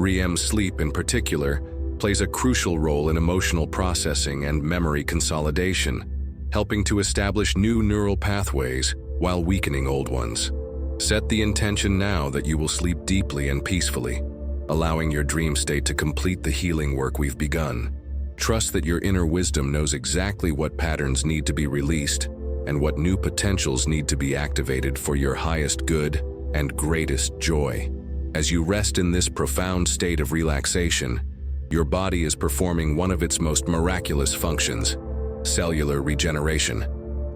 REM sleep, in particular, plays a crucial role in emotional processing and memory consolidation, helping to establish new neural pathways while weakening old ones. Set the intention now that you will sleep deeply and peacefully, allowing your dream state to complete the healing work we've begun. Trust that your inner wisdom knows exactly what patterns need to be released and what new potentials need to be activated for your highest good and greatest joy. As you rest in this profound state of relaxation, your body is performing one of its most miraculous functions: cellular regeneration.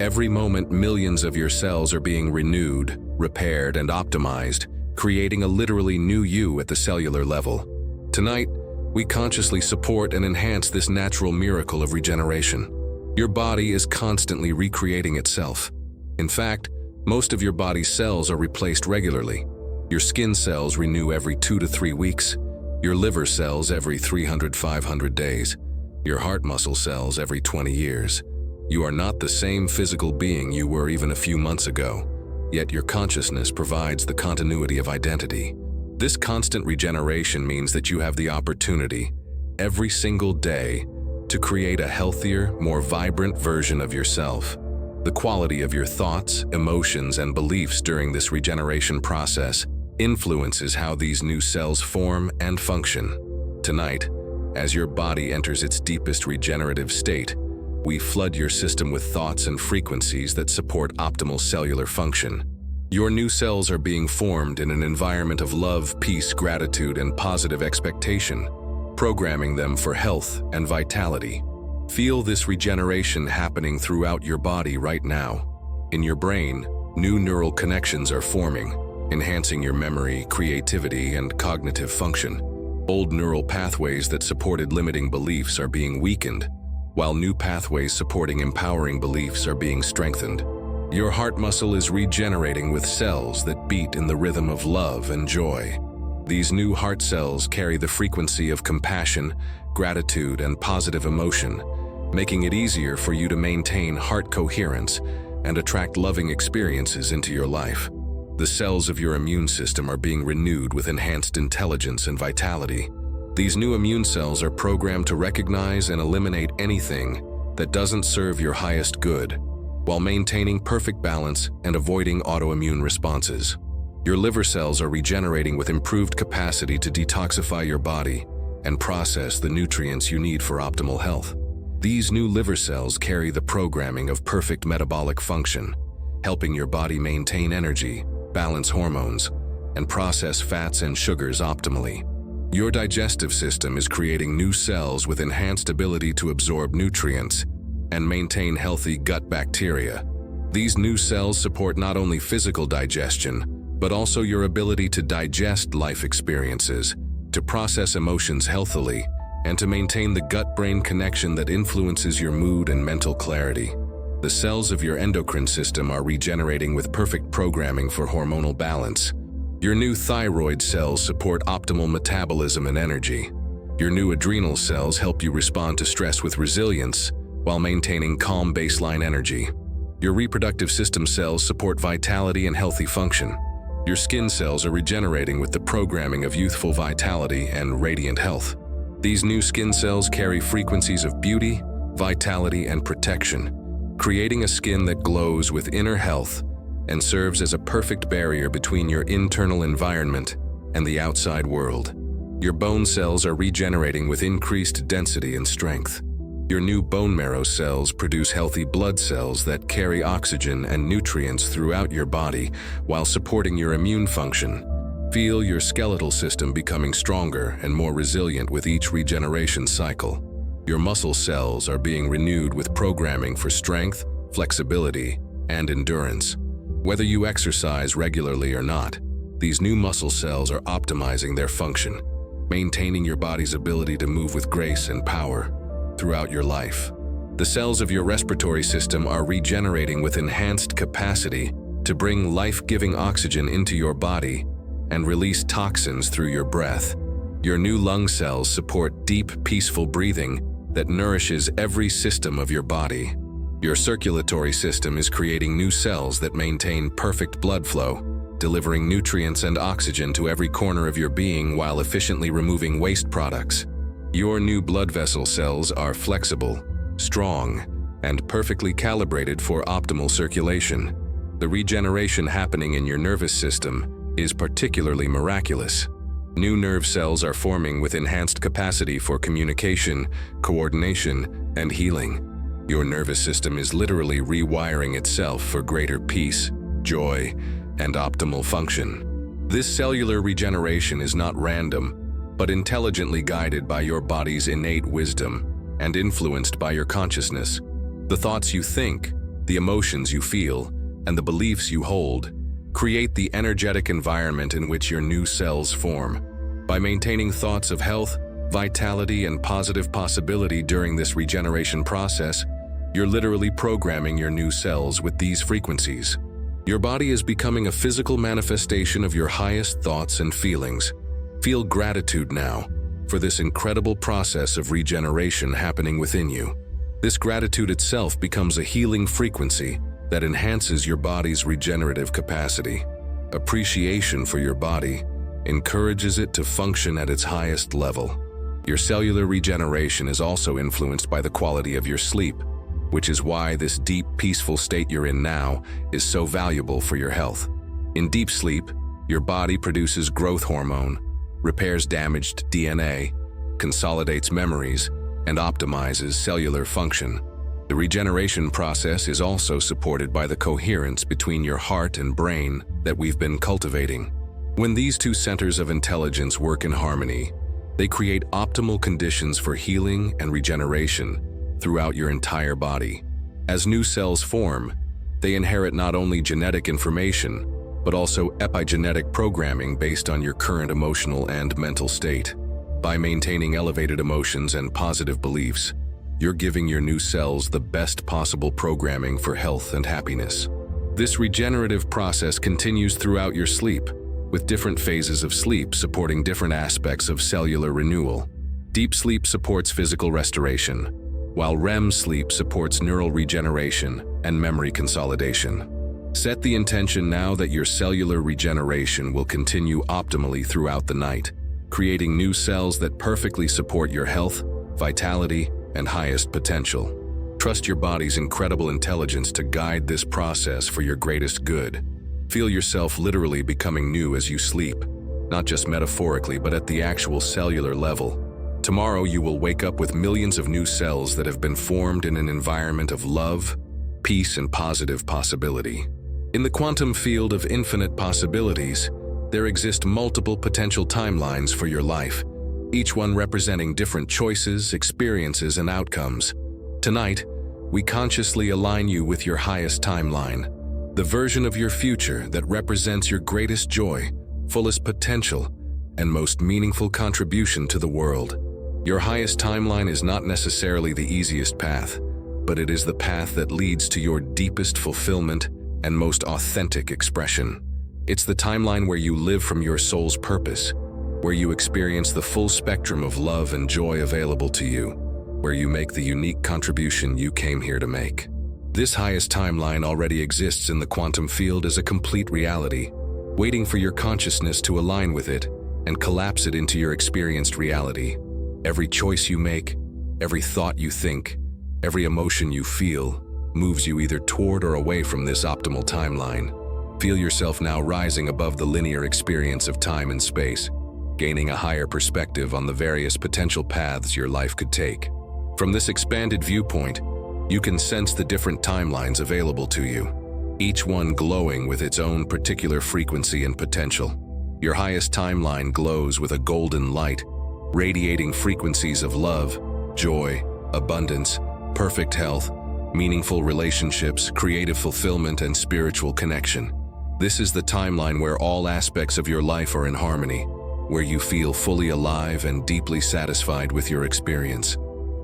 Every moment, millions of your cells are being renewed, repaired, and optimized, creating a literally new you at the cellular level. Tonight, we consciously support and enhance this natural miracle of regeneration. Your body is constantly recreating itself. In fact, most of your body's cells are replaced regularly. Your skin cells renew every 2 to 3 weeks, your liver cells every 300-500 days, your heart muscle cells every 20 years. You are not the same physical being you were even a few months ago, yet your consciousness provides the continuity of identity. This constant regeneration means that you have the opportunity, every single day, to create a healthier, more vibrant version of yourself. The quality of your thoughts, emotions, and beliefs during this regeneration process influences how these new cells form and function. Tonight, as your body enters its deepest regenerative state, we flood your system with thoughts and frequencies that support optimal cellular function. Your new cells are being formed in an environment of love, peace, gratitude, and positive expectation, programming them for health and vitality. Feel this regeneration happening throughout your body right now. In your brain, new neural connections are forming, enhancing your memory, creativity, and cognitive function. Old neural pathways that supported limiting beliefs are being weakened, while new pathways supporting empowering beliefs are being strengthened. Your heart muscle is regenerating with cells that beat in the rhythm of love and joy. These new heart cells carry the frequency of compassion, gratitude, and positive emotion, making it easier for you to maintain heart coherence and attract loving experiences into your life. The cells of your immune system are being renewed with enhanced intelligence and vitality. These new immune cells are programmed to recognize and eliminate anything that doesn't serve your highest good, while maintaining perfect balance and avoiding autoimmune responses. Your liver cells are regenerating with improved capacity to detoxify your body and process the nutrients you need for optimal health. These new liver cells carry the programming of perfect metabolic function, helping your body maintain energy, balance hormones, and process fats and sugars optimally. Your digestive system is creating new cells with enhanced ability to absorb nutrients and maintain healthy gut bacteria. These new cells support not only physical digestion, but also your ability to digest life experiences, to process emotions healthily, and to maintain the gut-brain connection that influences your mood and mental clarity. The cells of your endocrine system are regenerating with perfect programming for hormonal balance. Your new thyroid cells support optimal metabolism and energy. Your new adrenal cells help you respond to stress with resilience while maintaining calm baseline energy. Your reproductive system cells support vitality and healthy function. Your skin cells are regenerating with the programming of youthful vitality and radiant health. These new skin cells carry frequencies of beauty, vitality, and protection, creating a skin that glows with inner health and serves as a perfect barrier between your internal environment and the outside world. Your bone cells are regenerating with increased density and strength. Your new bone marrow cells produce healthy blood cells that carry oxygen and nutrients throughout your body while supporting your immune function. Feel your skeletal system becoming stronger and more resilient with each regeneration cycle. Your muscle cells are being renewed with programming for strength, flexibility, and endurance. Whether you exercise regularly or not, these new muscle cells are optimizing their function, maintaining your body's ability to move with grace and power throughout your life. The cells of your respiratory system are regenerating with enhanced capacity to bring life-giving oxygen into your body and release toxins through your breath. Your new lung cells support deep, peaceful breathing that nourishes every system of your body. Your circulatory system is creating new cells that maintain perfect blood flow, delivering nutrients and oxygen to every corner of your being while efficiently removing waste products. Your new blood vessel cells are flexible, strong, and perfectly calibrated for optimal circulation. The regeneration happening in your nervous system is particularly miraculous. New nerve cells are forming with enhanced capacity for communication, coordination, and healing. Your nervous system is literally rewiring itself for greater peace, joy, and optimal function. This cellular regeneration is not random, but intelligently guided by your body's innate wisdom and influenced by your consciousness. The thoughts you think, the emotions you feel, and the beliefs you hold create the energetic environment in which your new cells form. By maintaining thoughts of health, vitality, and positive possibility during this regeneration process, you're literally programming your new cells with these frequencies. Your body is becoming a physical manifestation of your highest thoughts and feelings. Feel gratitude now for this incredible process of regeneration happening within you. This gratitude itself becomes a healing frequency that enhances your body's regenerative capacity. Appreciation for your body encourages it to function at its highest level. Your cellular regeneration is also influenced by the quality of your sleep, which is why this deep, peaceful state you're in now is so valuable for your health. In deep sleep, your body produces growth hormone, repairs damaged DNA, consolidates memories, and optimizes cellular function. The regeneration process is also supported by the coherence between your heart and brain that we've been cultivating. When these two centers of intelligence work in harmony, they create optimal conditions for healing and regeneration throughout your entire body. As new cells form, they inherit not only genetic information, but also epigenetic programming based on your current emotional and mental state. By maintaining elevated emotions and positive beliefs, you're giving your new cells the best possible programming for health and happiness. This regenerative process continues throughout your sleep, with different phases of sleep supporting different aspects of cellular renewal. Deep sleep supports physical restoration, while REM sleep supports neural regeneration and memory consolidation. Set the intention now that your cellular regeneration will continue optimally throughout the night, creating new cells that perfectly support your health, vitality, and highest potential. Trust your body's incredible intelligence to guide this process for your greatest good. Feel yourself literally becoming new as you sleep, not just metaphorically, but at the actual cellular level. Tomorrow you will wake up with millions of new cells that have been formed in an environment of love, peace, and positive possibility. In the quantum field of infinite possibilities, there exist multiple potential timelines for your life, each one representing different choices, experiences, and outcomes. Tonight, we consciously align you with your highest timeline, the version of your future that represents your greatest joy, fullest potential, and most meaningful contribution to the world. Your highest timeline is not necessarily the easiest path, but it is the path that leads to your deepest fulfillment and most authentic expression. It's the timeline where you live from your soul's purpose, where you experience the full spectrum of love and joy available to you, where you make the unique contribution you came here to make. This highest timeline already exists in the quantum field as a complete reality, waiting for your consciousness to align with it and collapse it into your experienced reality. Every choice you make, every thought you think, every emotion you feel, moves you either toward or away from this optimal timeline. Feel yourself now rising above the linear experience of time and space, gaining a higher perspective on the various potential paths your life could take. From this expanded viewpoint, you can sense the different timelines available to you, each one glowing with its own particular frequency and potential. Your highest timeline glows with a golden light, radiating frequencies of love, joy, abundance, perfect health, meaningful relationships, creative fulfillment, and spiritual connection. This is the timeline where all aspects of your life are in harmony, where you feel fully alive and deeply satisfied with your experience.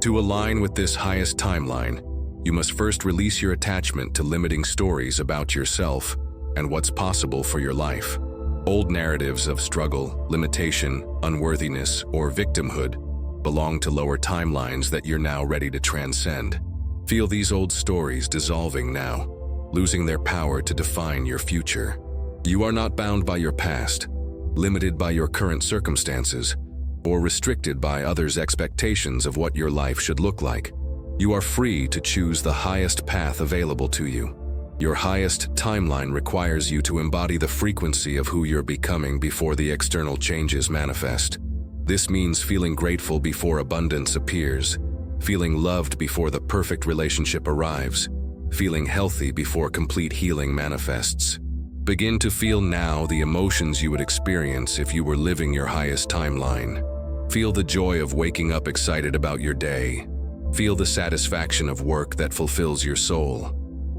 To align with this highest timeline, you must first release your attachment to limiting stories about yourself and what's possible for your life. Old narratives of struggle, limitation, unworthiness, or victimhood belong to lower timelines that you're now ready to transcend. Feel these old stories dissolving now, losing their power to define your future. You are not bound by your past, limited by your current circumstances, or restricted by others' expectations of what your life should look like. You are free to choose the highest path available to you. Your highest timeline requires you to embody the frequency of who you're becoming before the external changes manifest. This means feeling grateful before abundance appears, feeling loved before the perfect relationship arrives, feeling healthy before complete healing manifests. Begin to feel now the emotions you would experience if you were living your highest timeline. Feel the joy of waking up excited about your day. Feel the satisfaction of work that fulfills your soul.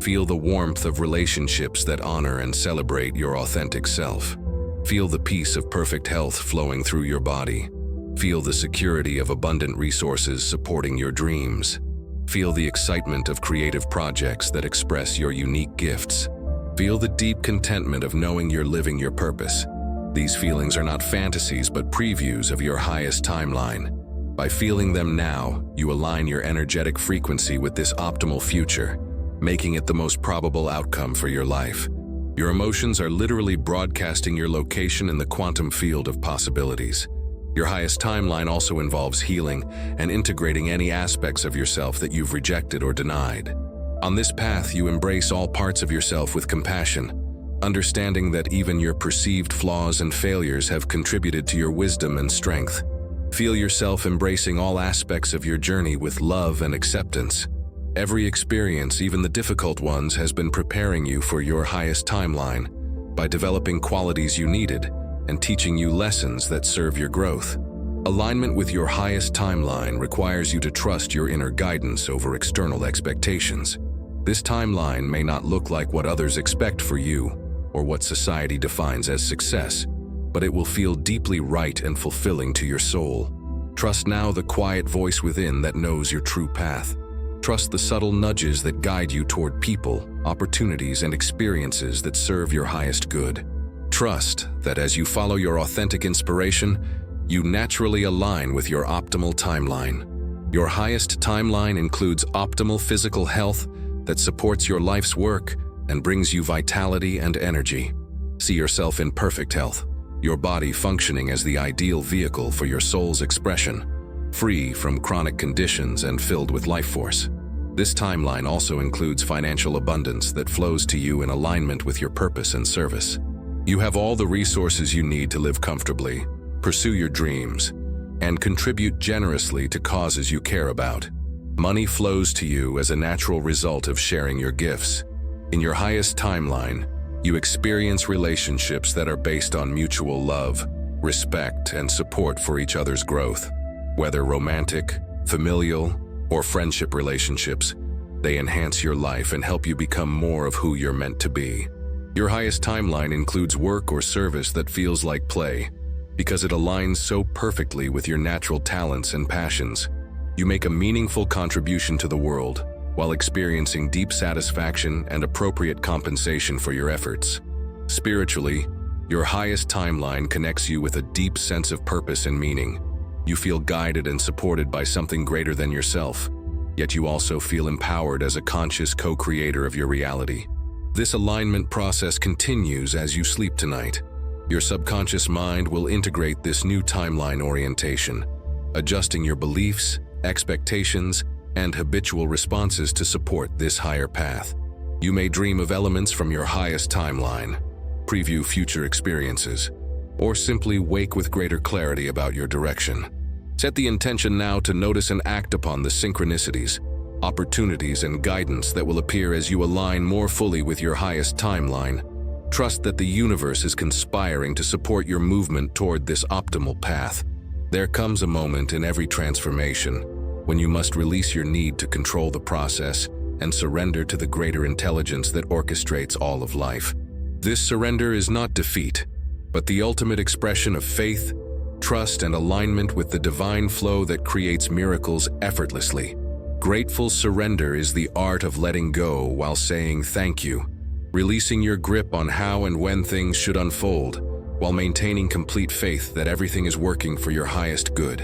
Feel the warmth of relationships that honor and celebrate your authentic self. Feel the peace of perfect health flowing through your body. Feel the security of abundant resources supporting your dreams. Feel the excitement of creative projects that express your unique gifts. Feel the deep contentment of knowing you're living your purpose. These feelings are not fantasies but previews of your highest timeline. By feeling them now, you align your energetic frequency with this optimal future, making it the most probable outcome for your life. Your emotions are literally broadcasting your location in the quantum field of possibilities. Your highest timeline also involves healing and integrating any aspects of yourself that you've rejected or denied. On this path, you embrace all parts of yourself with compassion, understanding that even your perceived flaws and failures have contributed to your wisdom and strength. Feel yourself embracing all aspects of your journey with love and acceptance. Every experience, even the difficult ones, has been preparing you for your highest timeline by developing qualities you needed and teaching you lessons that serve your growth. Alignment with your highest timeline requires you to trust your inner guidance over external expectations. This timeline may not look like what others expect for you or what society defines as success, but it will feel deeply right and fulfilling to your soul. Trust now the quiet voice within that knows your true path. Trust the subtle nudges that guide you toward people, opportunities, and experiences that serve your highest good. Trust that as you follow your authentic inspiration, you naturally align with your optimal timeline. Your highest timeline includes optimal physical health that supports your life's work and brings you vitality and energy. See yourself in perfect health, your body functioning as the ideal vehicle for your soul's expression, free from chronic conditions and filled with life force. This timeline also includes financial abundance that flows to you in alignment with your purpose and service. You have all the resources you need to live comfortably, pursue your dreams, and contribute generously to causes you care about. Money flows to you as a natural result of sharing your gifts. In your highest timeline, you experience relationships that are based on mutual love, respect, and support for each other's growth. Whether romantic, familial, or friendship relationships, they enhance your life and help you become more of who you're meant to be. Your highest timeline includes work or service that feels like play, because it aligns so perfectly with your natural talents and passions. You make a meaningful contribution to the world while experiencing deep satisfaction and appropriate compensation for your efforts. Spiritually, your highest timeline connects you with a deep sense of purpose and meaning. You feel guided and supported by something greater than yourself, yet you also feel empowered as a conscious co-creator of your reality. This alignment process continues as you sleep tonight. Your subconscious mind will integrate this new timeline orientation, adjusting your beliefs, expectations, and habitual responses to support this higher path. You may dream of elements from your highest timeline, preview future experiences, or simply wake with greater clarity about your direction. Set the intention now to notice and act upon the synchronicities, opportunities, and guidance that will appear as you align more fully with your highest timeline. Trust that the universe is conspiring to support your movement toward this optimal path. There comes a moment in every transformation when you must release your need to control the process and surrender to the greater intelligence that orchestrates all of life. This surrender is not defeat, but the ultimate expression of faith, trust, and alignment with the divine flow that creates miracles effortlessly. Grateful surrender is the art of letting go while saying thank you, releasing your grip on how and when things should unfold, while maintaining complete faith that everything is working for your highest good.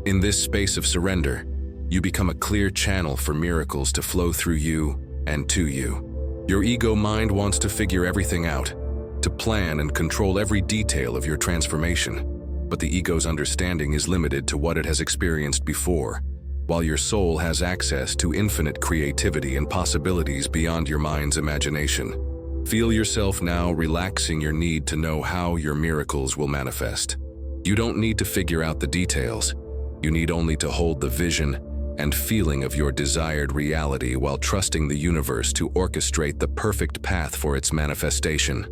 In this space of surrender, you become a clear channel for miracles to flow through you and to you. Your ego mind wants to figure everything out, to plan and control every detail of your transformation, but the ego's understanding is limited to what it has experienced before, while your soul has access to infinite creativity and possibilities beyond your mind's imagination. Feel yourself now relaxing your need to know how your miracles will manifest. You don't need to figure out the details. You need only to hold the vision and feeling of your desired reality while trusting the universe to orchestrate the perfect path for its manifestation.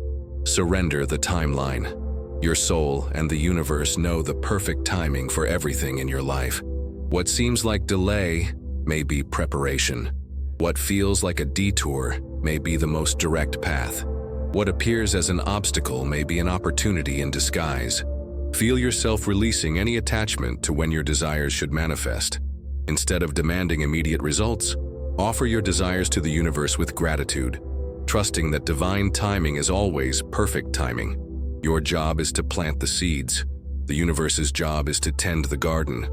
Surrender the timeline. Your soul and the universe know the perfect timing for everything in your life. What seems like delay may be preparation. What feels like a detour may be the most direct path. What appears as an obstacle may be an opportunity in disguise. Feel yourself releasing any attachment to when your desires should manifest. Instead of demanding immediate results, offer your desires to the universe with gratitude, trusting that divine timing is always perfect timing. Your job is to plant the seeds. The universe's job is to tend the garden.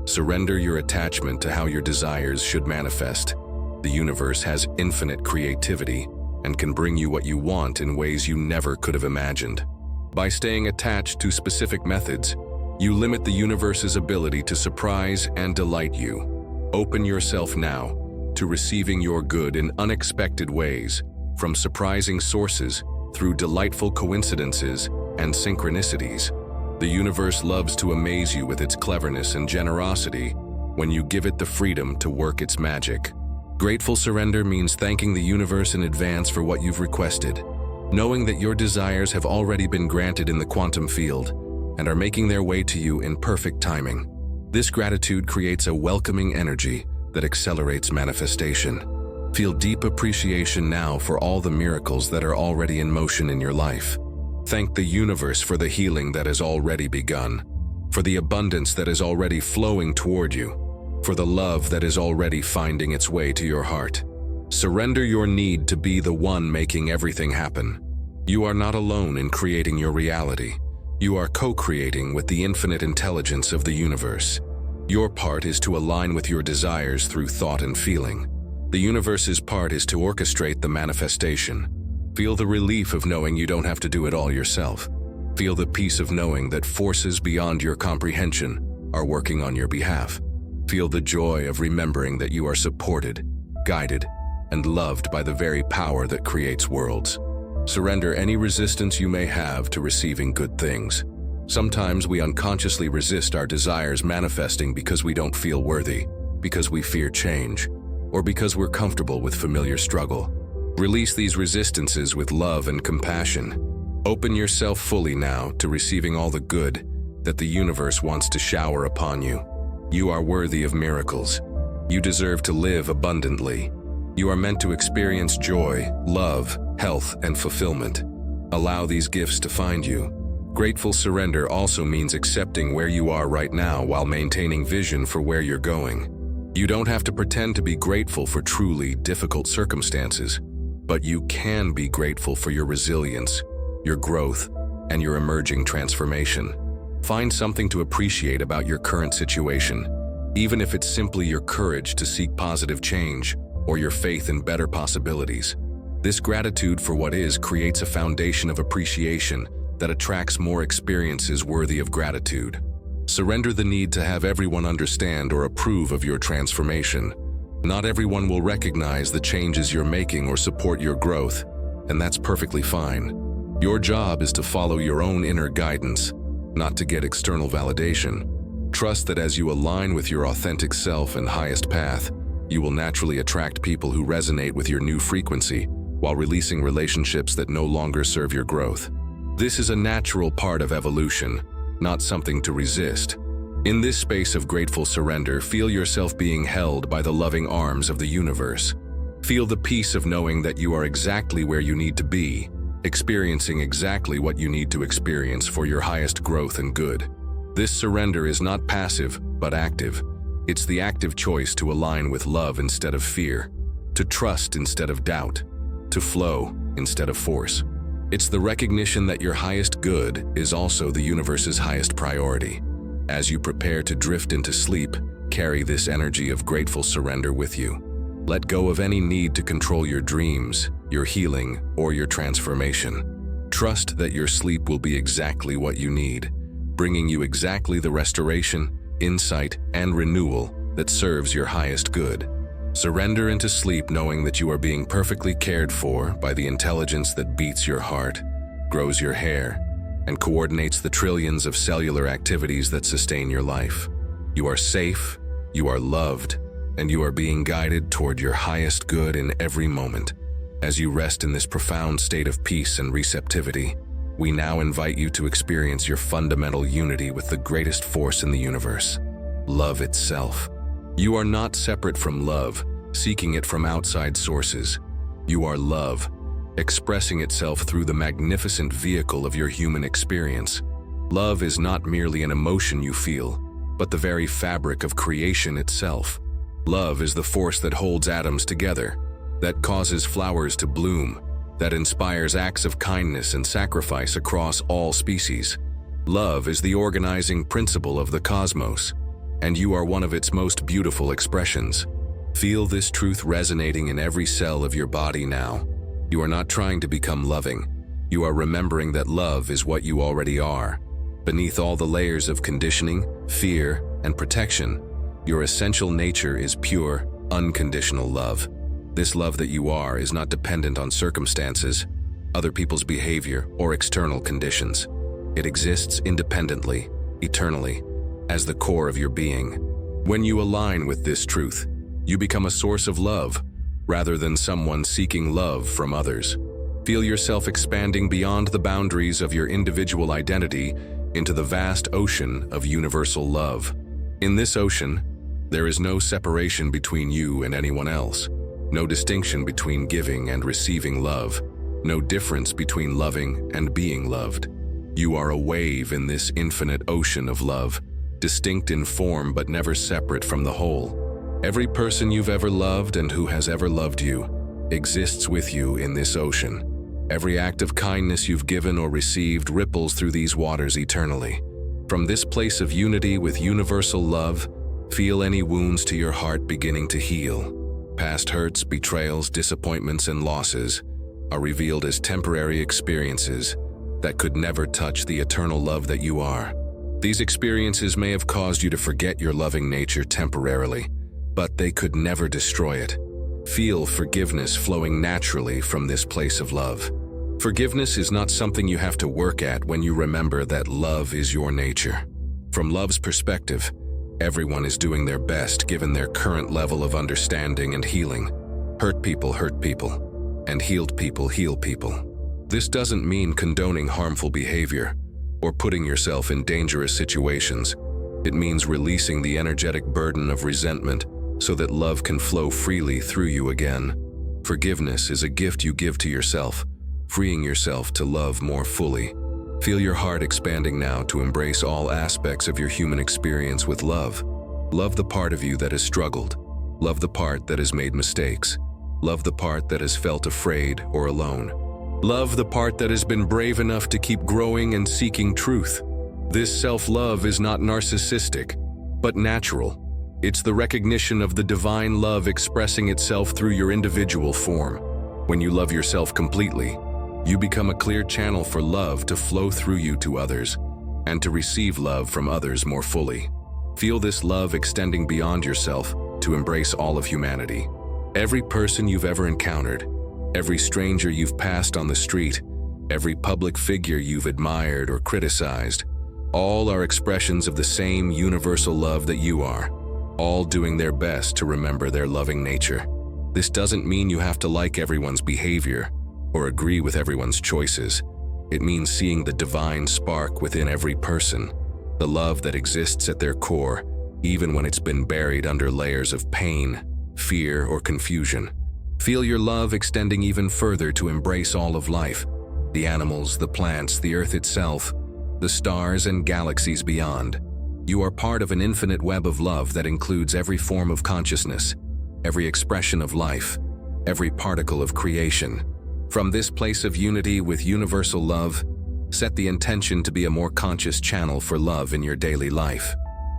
Surrender your attachment to how your desires should manifest. The universe has infinite creativity and can bring you what you want in ways you never could have imagined. By staying attached to specific methods, you limit the universe's ability to surprise and delight you. Open yourself now to receiving your good in unexpected ways, from surprising sources through delightful coincidences and synchronicities. The universe loves to amaze you with its cleverness and generosity when you give it the freedom to work its magic. Grateful surrender means thanking the universe in advance for what you've requested, knowing that your desires have already been granted in the quantum field and are making their way to you in perfect timing. This gratitude creates a welcoming energy that accelerates manifestation. Feel deep appreciation now for all the miracles that are already in motion in your life. Thank the universe for the healing that has already begun, for the abundance that is already flowing toward you, for the love that is already finding its way to your heart. Surrender your need to be the one making everything happen. You are not alone in creating your reality. You are co-creating with the infinite intelligence of the universe. Your part is to align with your desires through thought and feeling. The universe's part is to orchestrate the manifestation. Feel the relief of knowing you don't have to do it all yourself. Feel the peace of knowing that forces beyond your comprehension are working on your behalf. Feel the joy of remembering that you are supported, guided, and loved by the very power that creates worlds. Surrender any resistance you may have to receiving good things. Sometimes we unconsciously resist our desires manifesting because we don't feel worthy, because we fear change, or because we're comfortable with familiar struggle. Release these resistances with love and compassion. Open yourself fully now to receiving all the good that the universe wants to shower upon you. You are worthy of miracles. You deserve to live abundantly. You are meant to experience joy, love, health, and fulfillment. Allow these gifts to find you. Grateful surrender also means accepting where you are right now while maintaining vision for where you're going. You don't have to pretend to be grateful for truly difficult circumstances, but you can be grateful for your resilience, your growth, and your emerging transformation. Find something to appreciate about your current situation, even if it's simply your courage to seek positive change or your faith in better possibilities. This gratitude for what is creates a foundation of appreciation that attracts more experiences worthy of gratitude. Surrender the need to have everyone understand or approve of your transformation. Not everyone will recognize the changes you're making or support your growth, and that's perfectly fine. Your job is to follow your own inner guidance, not to get external validation. Trust that as you align with your authentic self and highest path, you will naturally attract people who resonate with your new frequency while releasing relationships that no longer serve your growth. This is a natural part of evolution, not something to resist. In this space of grateful surrender, feel yourself being held by the loving arms of the universe. Feel the peace of knowing that you are exactly where you need to be, experiencing exactly what you need to experience for your highest growth and good. This surrender is not passive, but active. It's the active choice to align with love instead of fear, to trust instead of doubt, to flow instead of force. It's the recognition that your highest good is also the universe's highest priority. As you prepare to drift into sleep, carry this energy of grateful surrender with you. Let go of any need to control your dreams, your healing, or your transformation. Trust that your sleep will be exactly what you need, bringing you exactly the restoration, insight, and renewal that serves your highest good. Surrender into sleep knowing that you are being perfectly cared for by the intelligence that beats your heart, grows your hair, and coordinates the trillions of cellular activities that sustain your life. You are safe, you are loved, and you are being guided toward your highest good in every moment. As you rest in this profound state of peace and receptivity, we now invite you to experience your fundamental unity with the greatest force in the universe, love itself. You are not separate from love, seeking it from outside sources. You are love, expressing itself through the magnificent vehicle of your human experience. Love is not merely an emotion you feel, but the very fabric of creation itself. Love is the force that holds atoms together, that causes flowers to bloom, that inspires acts of kindness and sacrifice across all species. Love is the organizing principle of the cosmos, and you are one of its most beautiful expressions. Feel this truth resonating in every cell of your body now. You are not trying to become loving. You are remembering that love is what you already are. Beneath all the layers of conditioning, fear, and protection, your essential nature is pure, unconditional love. This love that you are is not dependent on circumstances, other people's behavior, or external conditions. It exists independently, eternally, as the core of your being. When you align with this truth, you become a source of love, rather than someone seeking love from others. Feel yourself expanding beyond the boundaries of your individual identity into the vast ocean of universal love. In this ocean, there is no separation between you and anyone else, no distinction between giving and receiving love, no difference between loving and being loved. You are a wave in this infinite ocean of love, distinct in form but never separate from the whole. Every person you've ever loved and who has ever loved you exists with you in this ocean. Every act of kindness you've given or received ripples through these waters eternally. From this place of unity with universal love, feel any wounds to your heart beginning to heal. Past hurts, betrayals, disappointments, and losses are revealed as temporary experiences that could never touch the eternal love that you are. These experiences may have caused you to forget your loving nature temporarily, but they could never destroy it. Feel forgiveness flowing naturally from this place of love. Forgiveness is not something you have to work at when you remember that love is your nature. From love's perspective, everyone is doing their best given their current level of understanding and healing. Hurt people, and healed people, heal people. This doesn't mean condoning harmful behavior or putting yourself in dangerous situations. It means releasing the energetic burden of resentment so that love can flow freely through you again. Forgiveness is a gift you give to yourself, freeing yourself to love more fully. Feel your heart expanding now to embrace all aspects of your human experience with love. Love the part of you that has struggled. Love the part that has made mistakes. Love the part that has felt afraid or alone. Love the part that has been brave enough to keep growing and seeking truth. This self-love is not narcissistic, but natural. It's the recognition of the divine love expressing itself through your individual form. When you love yourself completely, you become a clear channel for love to flow through you to others, and to receive love from others more fully. Feel this love extending beyond yourself to embrace all of humanity. Every person you've ever encountered, every stranger you've passed on the street, every public figure you've admired or criticized, all are expressions of the same universal love that you are, all doing their best to remember their loving nature. This doesn't mean you have to like everyone's behavior or agree with everyone's choices. It means seeing the divine spark within every person, the love that exists at their core, even when it's been buried under layers of pain, fear, or confusion. Feel your love extending even further to embrace all of life, the animals, the plants, the earth itself, the stars and galaxies beyond. You are part of an infinite web of love that includes every form of consciousness, every expression of life, every particle of creation. From this place of unity with universal love, set the intention to be a more conscious channel for love in your daily life.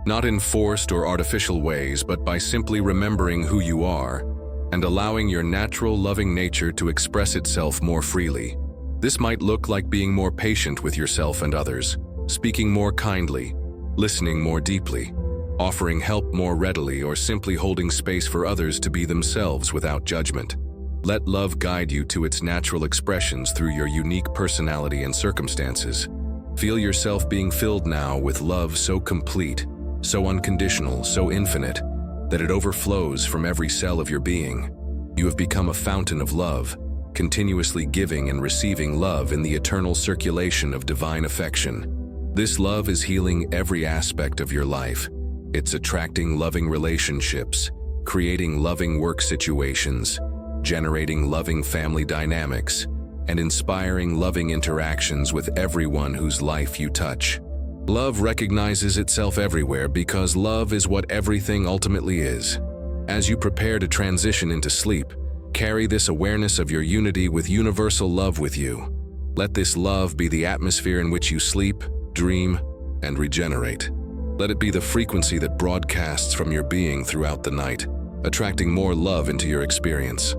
Not in forced or artificial ways, but by simply remembering who you are and allowing your natural loving nature to express itself more freely. This might look like being more patient with yourself and others, speaking more kindly, listening more deeply, offering help more readily, or simply holding space for others to be themselves without judgment. Let love guide you to its natural expressions through your unique personality and circumstances. Feel yourself being filled now with love so complete, so unconditional, so infinite, that it overflows from every cell of your being. You have become a fountain of love, continuously giving and receiving love in the eternal circulation of divine affection. This love is healing every aspect of your life. It's attracting loving relationships, creating loving work situations, generating loving family dynamics, and inspiring loving interactions with everyone whose life you touch. Love recognizes itself everywhere because love is what everything ultimately is. As you prepare to transition into sleep, carry this awareness of your unity with universal love with you. Let this love be the atmosphere in which you sleep, dream, and regenerate. Let it be the frequency that broadcasts from your being throughout the night, attracting more love into your experience.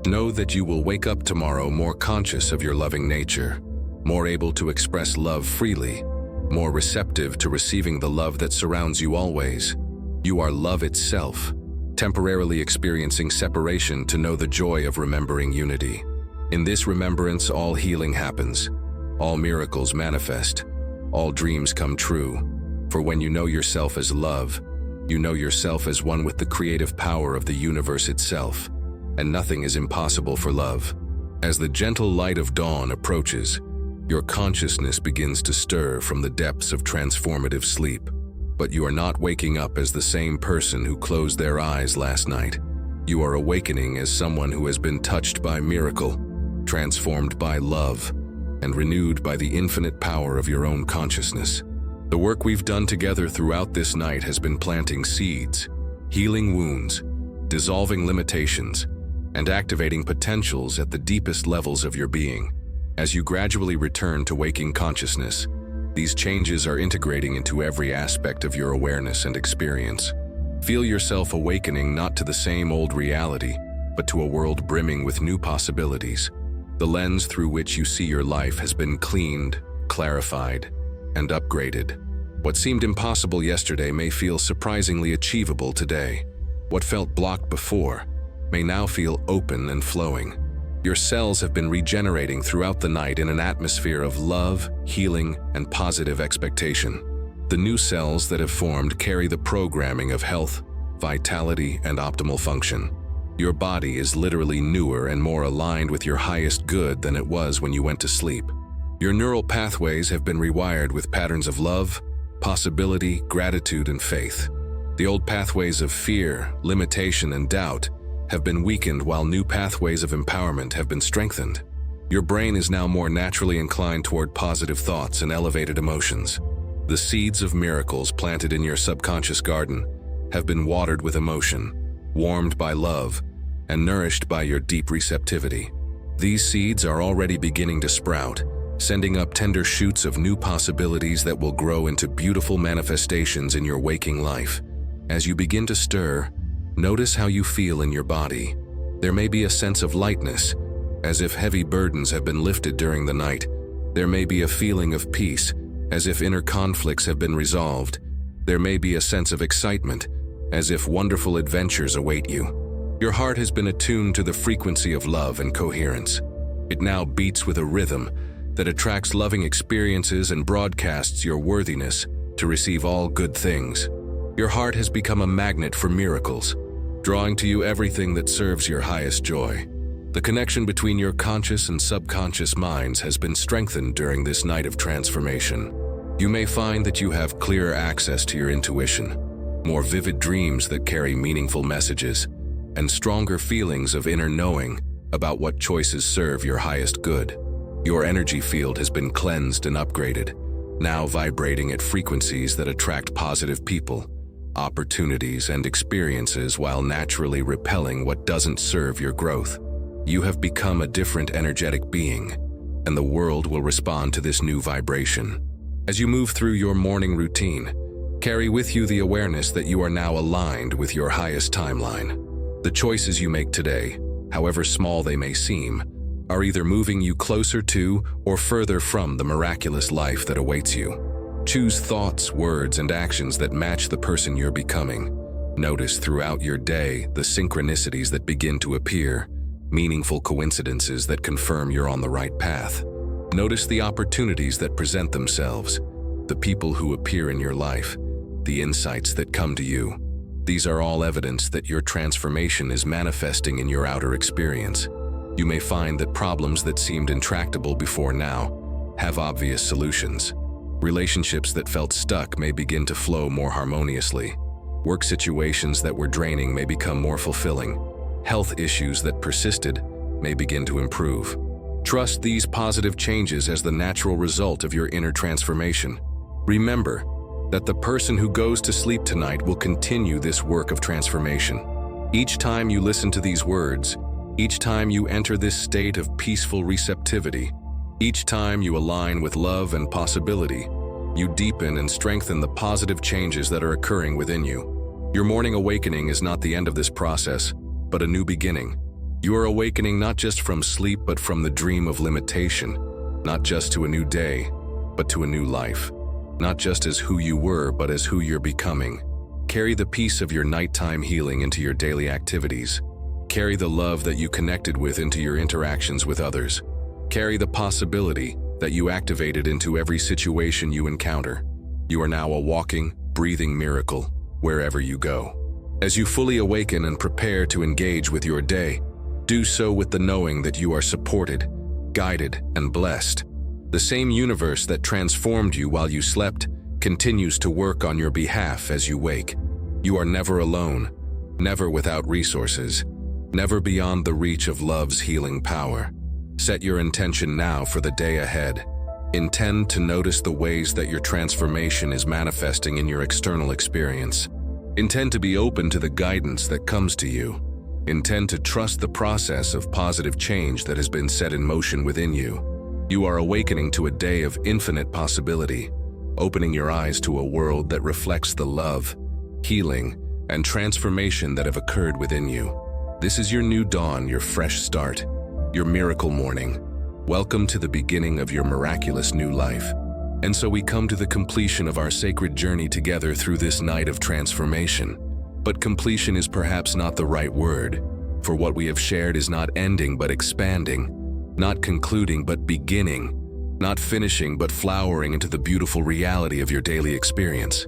Know that you will wake up tomorrow more conscious of your loving nature, more able to express love freely, more receptive to receiving the love that surrounds you always. You are love itself, temporarily experiencing separation to know the joy of remembering unity. In this remembrance, all healing happens, all miracles manifest, all dreams come true. For when you know yourself as love, you know yourself as one with the creative power of the universe itself. and nothing is impossible for love. As the gentle light of dawn approaches, your consciousness begins to stir from the depths of transformative sleep. But you are not waking up as the same person who closed their eyes last night. You are awakening as someone who has been touched by miracle, transformed by love, and renewed by the infinite power of your own consciousness. The work we've done together throughout this night has been planting seeds, healing wounds, dissolving limitations, and activating potentials at the deepest levels of your being. As you gradually return to waking consciousness, these changes are integrating into every aspect of your awareness and experience. Feel yourself awakening not to the same old reality, but to a world brimming with new possibilities. The lens through which you see your life has been cleaned, clarified, and upgraded. What seemed impossible yesterday may feel surprisingly achievable today. What felt blocked before may now feel open and flowing. Your cells have been regenerating throughout the night in an atmosphere of love, healing, and positive expectation. The new cells that have formed carry the programming of health, vitality, and optimal function. Your body is literally newer and more aligned with your highest good than it was when you went to sleep. Your neural pathways have been rewired with patterns of love, possibility, gratitude, and faith. The old pathways of fear, limitation, and doubt have been weakened while new pathways of empowerment have been strengthened. Your brain is now more naturally inclined toward positive thoughts and elevated emotions. The seeds of miracles planted in your subconscious garden have been watered with emotion, warmed by love, and nourished by your deep receptivity. These seeds are already beginning to sprout, sending up tender shoots of new possibilities that will grow into beautiful manifestations in your waking life. As you begin to stir, notice how you feel in your body. There may be a sense of lightness, as if heavy burdens have been lifted during the night. There may be a feeling of peace, as if inner conflicts have been resolved. There may be a sense of excitement, as if wonderful adventures await you. Your heart has been attuned to the frequency of love and coherence. It now beats with a rhythm that attracts loving experiences and broadcasts your worthiness to receive all good things. Your heart has become a magnet for miracles, drawing to you everything that serves your highest joy. The connection between your conscious and subconscious minds has been strengthened during this night of transformation. You may find that you have clearer access to your intuition, more vivid dreams that carry meaningful messages, and stronger feelings of inner knowing about what choices serve your highest good. Your energy field has been cleansed and upgraded, now vibrating at frequencies that attract positive people, opportunities, and experiences while naturally repelling what doesn't serve your growth. You have become a different energetic being, and the world will respond to this new vibration. As you move through your morning routine, carry with you the awareness that you are now aligned with your highest timeline. The choices you make today, however small they may seem, are either moving you closer to or further from the miraculous life that awaits you. Choose thoughts, words, and actions that match the person you're becoming. Notice throughout your day the synchronicities that begin to appear, meaningful coincidences that confirm you're on the right path. Notice the opportunities that present themselves, the people who appear in your life, the insights that come to you. These are all evidence that your transformation is manifesting in your outer experience. You may find that problems that seemed intractable before now have obvious solutions. Relationships that felt stuck may begin to flow more harmoniously. Work situations that were draining may become more fulfilling. Health issues that persisted may begin to improve. Trust these positive changes as the natural result of your inner transformation. Remember that the person who goes to sleep tonight will continue this work of transformation. Each time you listen to these words, each time you enter this state of peaceful receptivity, each time you align with love and possibility, you deepen and strengthen the positive changes that are occurring within you. Your morning awakening is not the end of this process, but a new beginning. You are awakening not just from sleep, but from the dream of limitation, not just to a new day, but to a new life. Not just as who you were, but as who you're becoming. Carry the peace of your nighttime healing into your daily activities. Carry the love that you connected with into your interactions with others. Carry the possibility that you activated into every situation you encounter. You are now a walking, breathing miracle wherever you go. As you fully awaken and prepare to engage with your day, Do so with the knowing that you are supported, guided, and blessed. The same universe that transformed you while you slept continues to work on your behalf as you wake. You are never alone, never without resources, never beyond the reach of love's healing power. Set your intention now for the day ahead. Intend to notice the ways that your transformation is manifesting in your external experience. Intend to be open to the guidance that comes to you. Intend to trust the process of positive change that has been set in motion within you. You are awakening to a day of infinite possibility, opening your eyes to a world that reflects the love, healing, and transformation that have occurred within you. This is your new dawn, your fresh start, your miracle morning. Welcome to the beginning of your miraculous new life. And so we come to the completion of our sacred journey together through this night of transformation. But completion is perhaps not the right word, for what we have shared is not ending but expanding, not concluding but beginning, not finishing but flowering into the beautiful reality of your daily experience.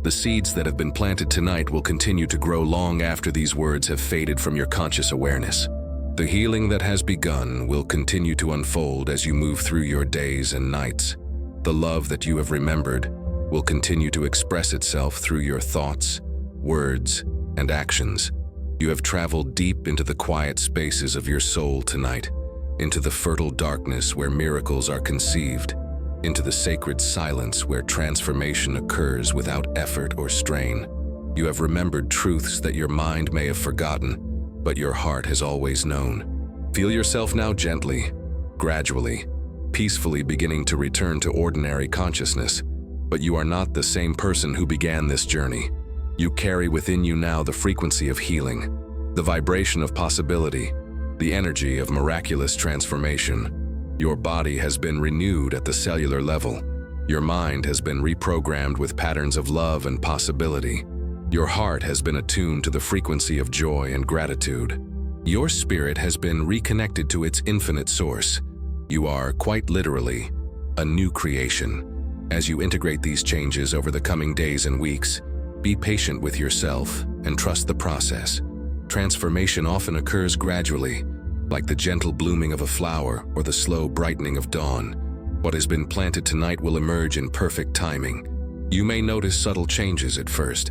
The seeds that have been planted tonight will continue to grow long after these words have faded from your conscious awareness. The healing that has begun will continue to unfold as you move through your days and nights. The love that you have remembered will continue to express itself through your thoughts, words, and actions. You have traveled deep into the quiet spaces of your soul tonight, into the fertile darkness where miracles are conceived, into the sacred silence where transformation occurs without effort or strain. You have remembered truths that your mind may have forgotten, but your heart has always known. Feel yourself now gently, gradually, peacefully beginning to return to ordinary consciousness, but you are not the same person who began this journey. You carry within you now the frequency of healing, the vibration of possibility, the energy of miraculous transformation. Your body has been renewed at the cellular level. Your mind has been reprogrammed with patterns of love and possibility. Your heart has been attuned to the frequency of joy and gratitude. Your spirit has been reconnected to its infinite source. You are, quite literally, a new creation. As you integrate these changes over the coming days and weeks, be patient with yourself and trust the process. Transformation often occurs gradually, like the gentle blooming of a flower or the slow brightening of dawn. What has been planted tonight will emerge in perfect timing. You may notice subtle changes at first,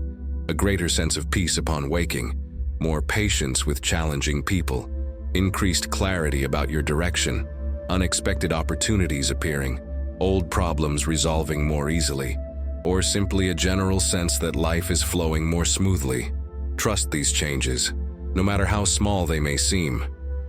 a greater sense of peace upon waking, more patience with challenging people, increased clarity about your direction, unexpected opportunities appearing, old problems resolving more easily, or simply a general sense that life is flowing more smoothly. Trust these changes, no matter how small they may seem.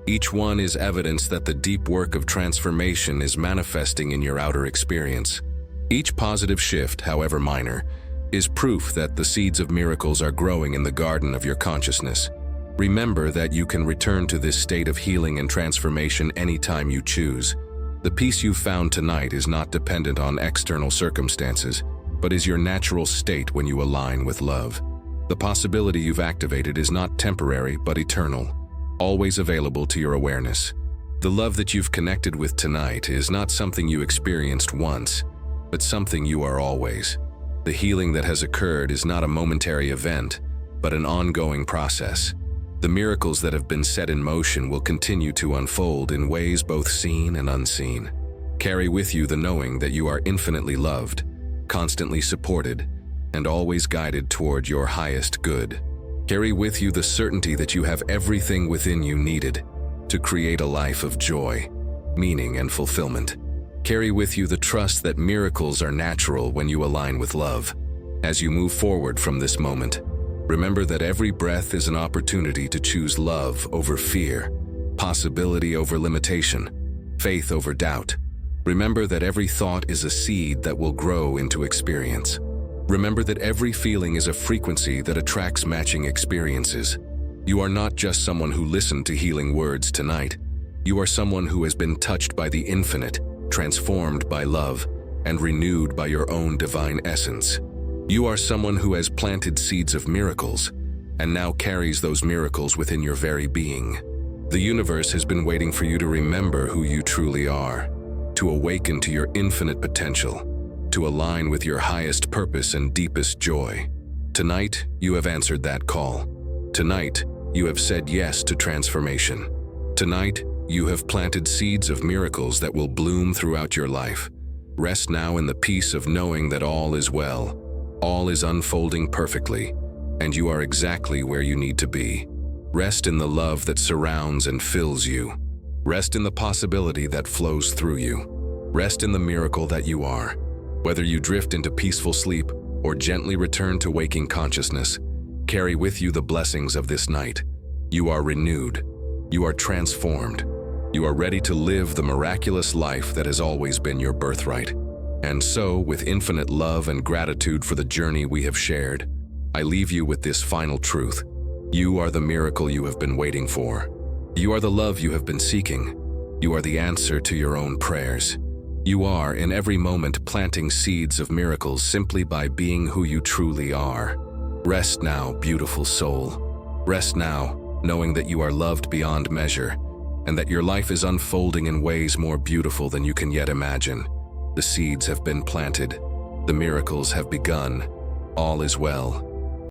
Each one is evidence that the deep work of transformation is manifesting in your outer experience. Each positive shift, however minor, is proof that the seeds of miracles are growing in the garden of your consciousness. Remember that you can return to this state of healing and transformation anytime you choose. The peace you found tonight is not dependent on external circumstances, but is your natural state when you align with love. The possibility you've activated is not temporary but eternal, always available to your awareness. The love that you've connected with tonight is not something you experienced once, but something you are always. The healing that has occurred is not a momentary event, but an ongoing process. The miracles that have been set in motion will continue to unfold in ways both seen and unseen. Carry with you the knowing that you are infinitely loved, constantly supported, and always guided toward your highest good. Carry with you the certainty that you have everything within you needed to create a life of joy, meaning, and fulfillment. Carry with you the trust that miracles are natural when you align with love. As you move forward from this moment, remember that every breath is an opportunity to choose love over fear, possibility over limitation, faith over doubt. Remember that every thought is a seed that will grow into experience. Remember that every feeling is a frequency that attracts matching experiences. You are not just someone who listened to healing words tonight. You are someone who has been touched by the infinite, transformed by love, and renewed by your own divine essence. You are someone who has planted seeds of miracles, and now carries those miracles within your very being. The universe has been waiting for you to remember who you truly are, to awaken to your infinite potential, to align with your highest purpose and deepest joy. Tonight, you have answered that call. Tonight, you have said yes to transformation. Tonight, you have planted seeds of miracles that will bloom throughout your life. Rest now in the peace of knowing that all is well. All is unfolding perfectly, and you are exactly where you need to be. Rest in the love that surrounds and fills you. Rest in the possibility that flows through you. Rest in the miracle that you are. Whether you drift into peaceful sleep or gently return to waking consciousness, carry with you the blessings of this night. You are renewed. You are transformed. You are ready to live the miraculous life that has always been your birthright. And so, with infinite love and gratitude for the journey we have shared, I leave you with this final truth. You are the miracle you have been waiting for. You are the love you have been seeking. You are the answer to your own prayers. You are, in every moment, planting seeds of miracles simply by being who you truly are. Rest now, beautiful soul. Rest now, knowing that you are loved beyond measure, and that your life is unfolding in ways more beautiful than you can yet imagine. The seeds have been planted. The miracles have begun. All is well.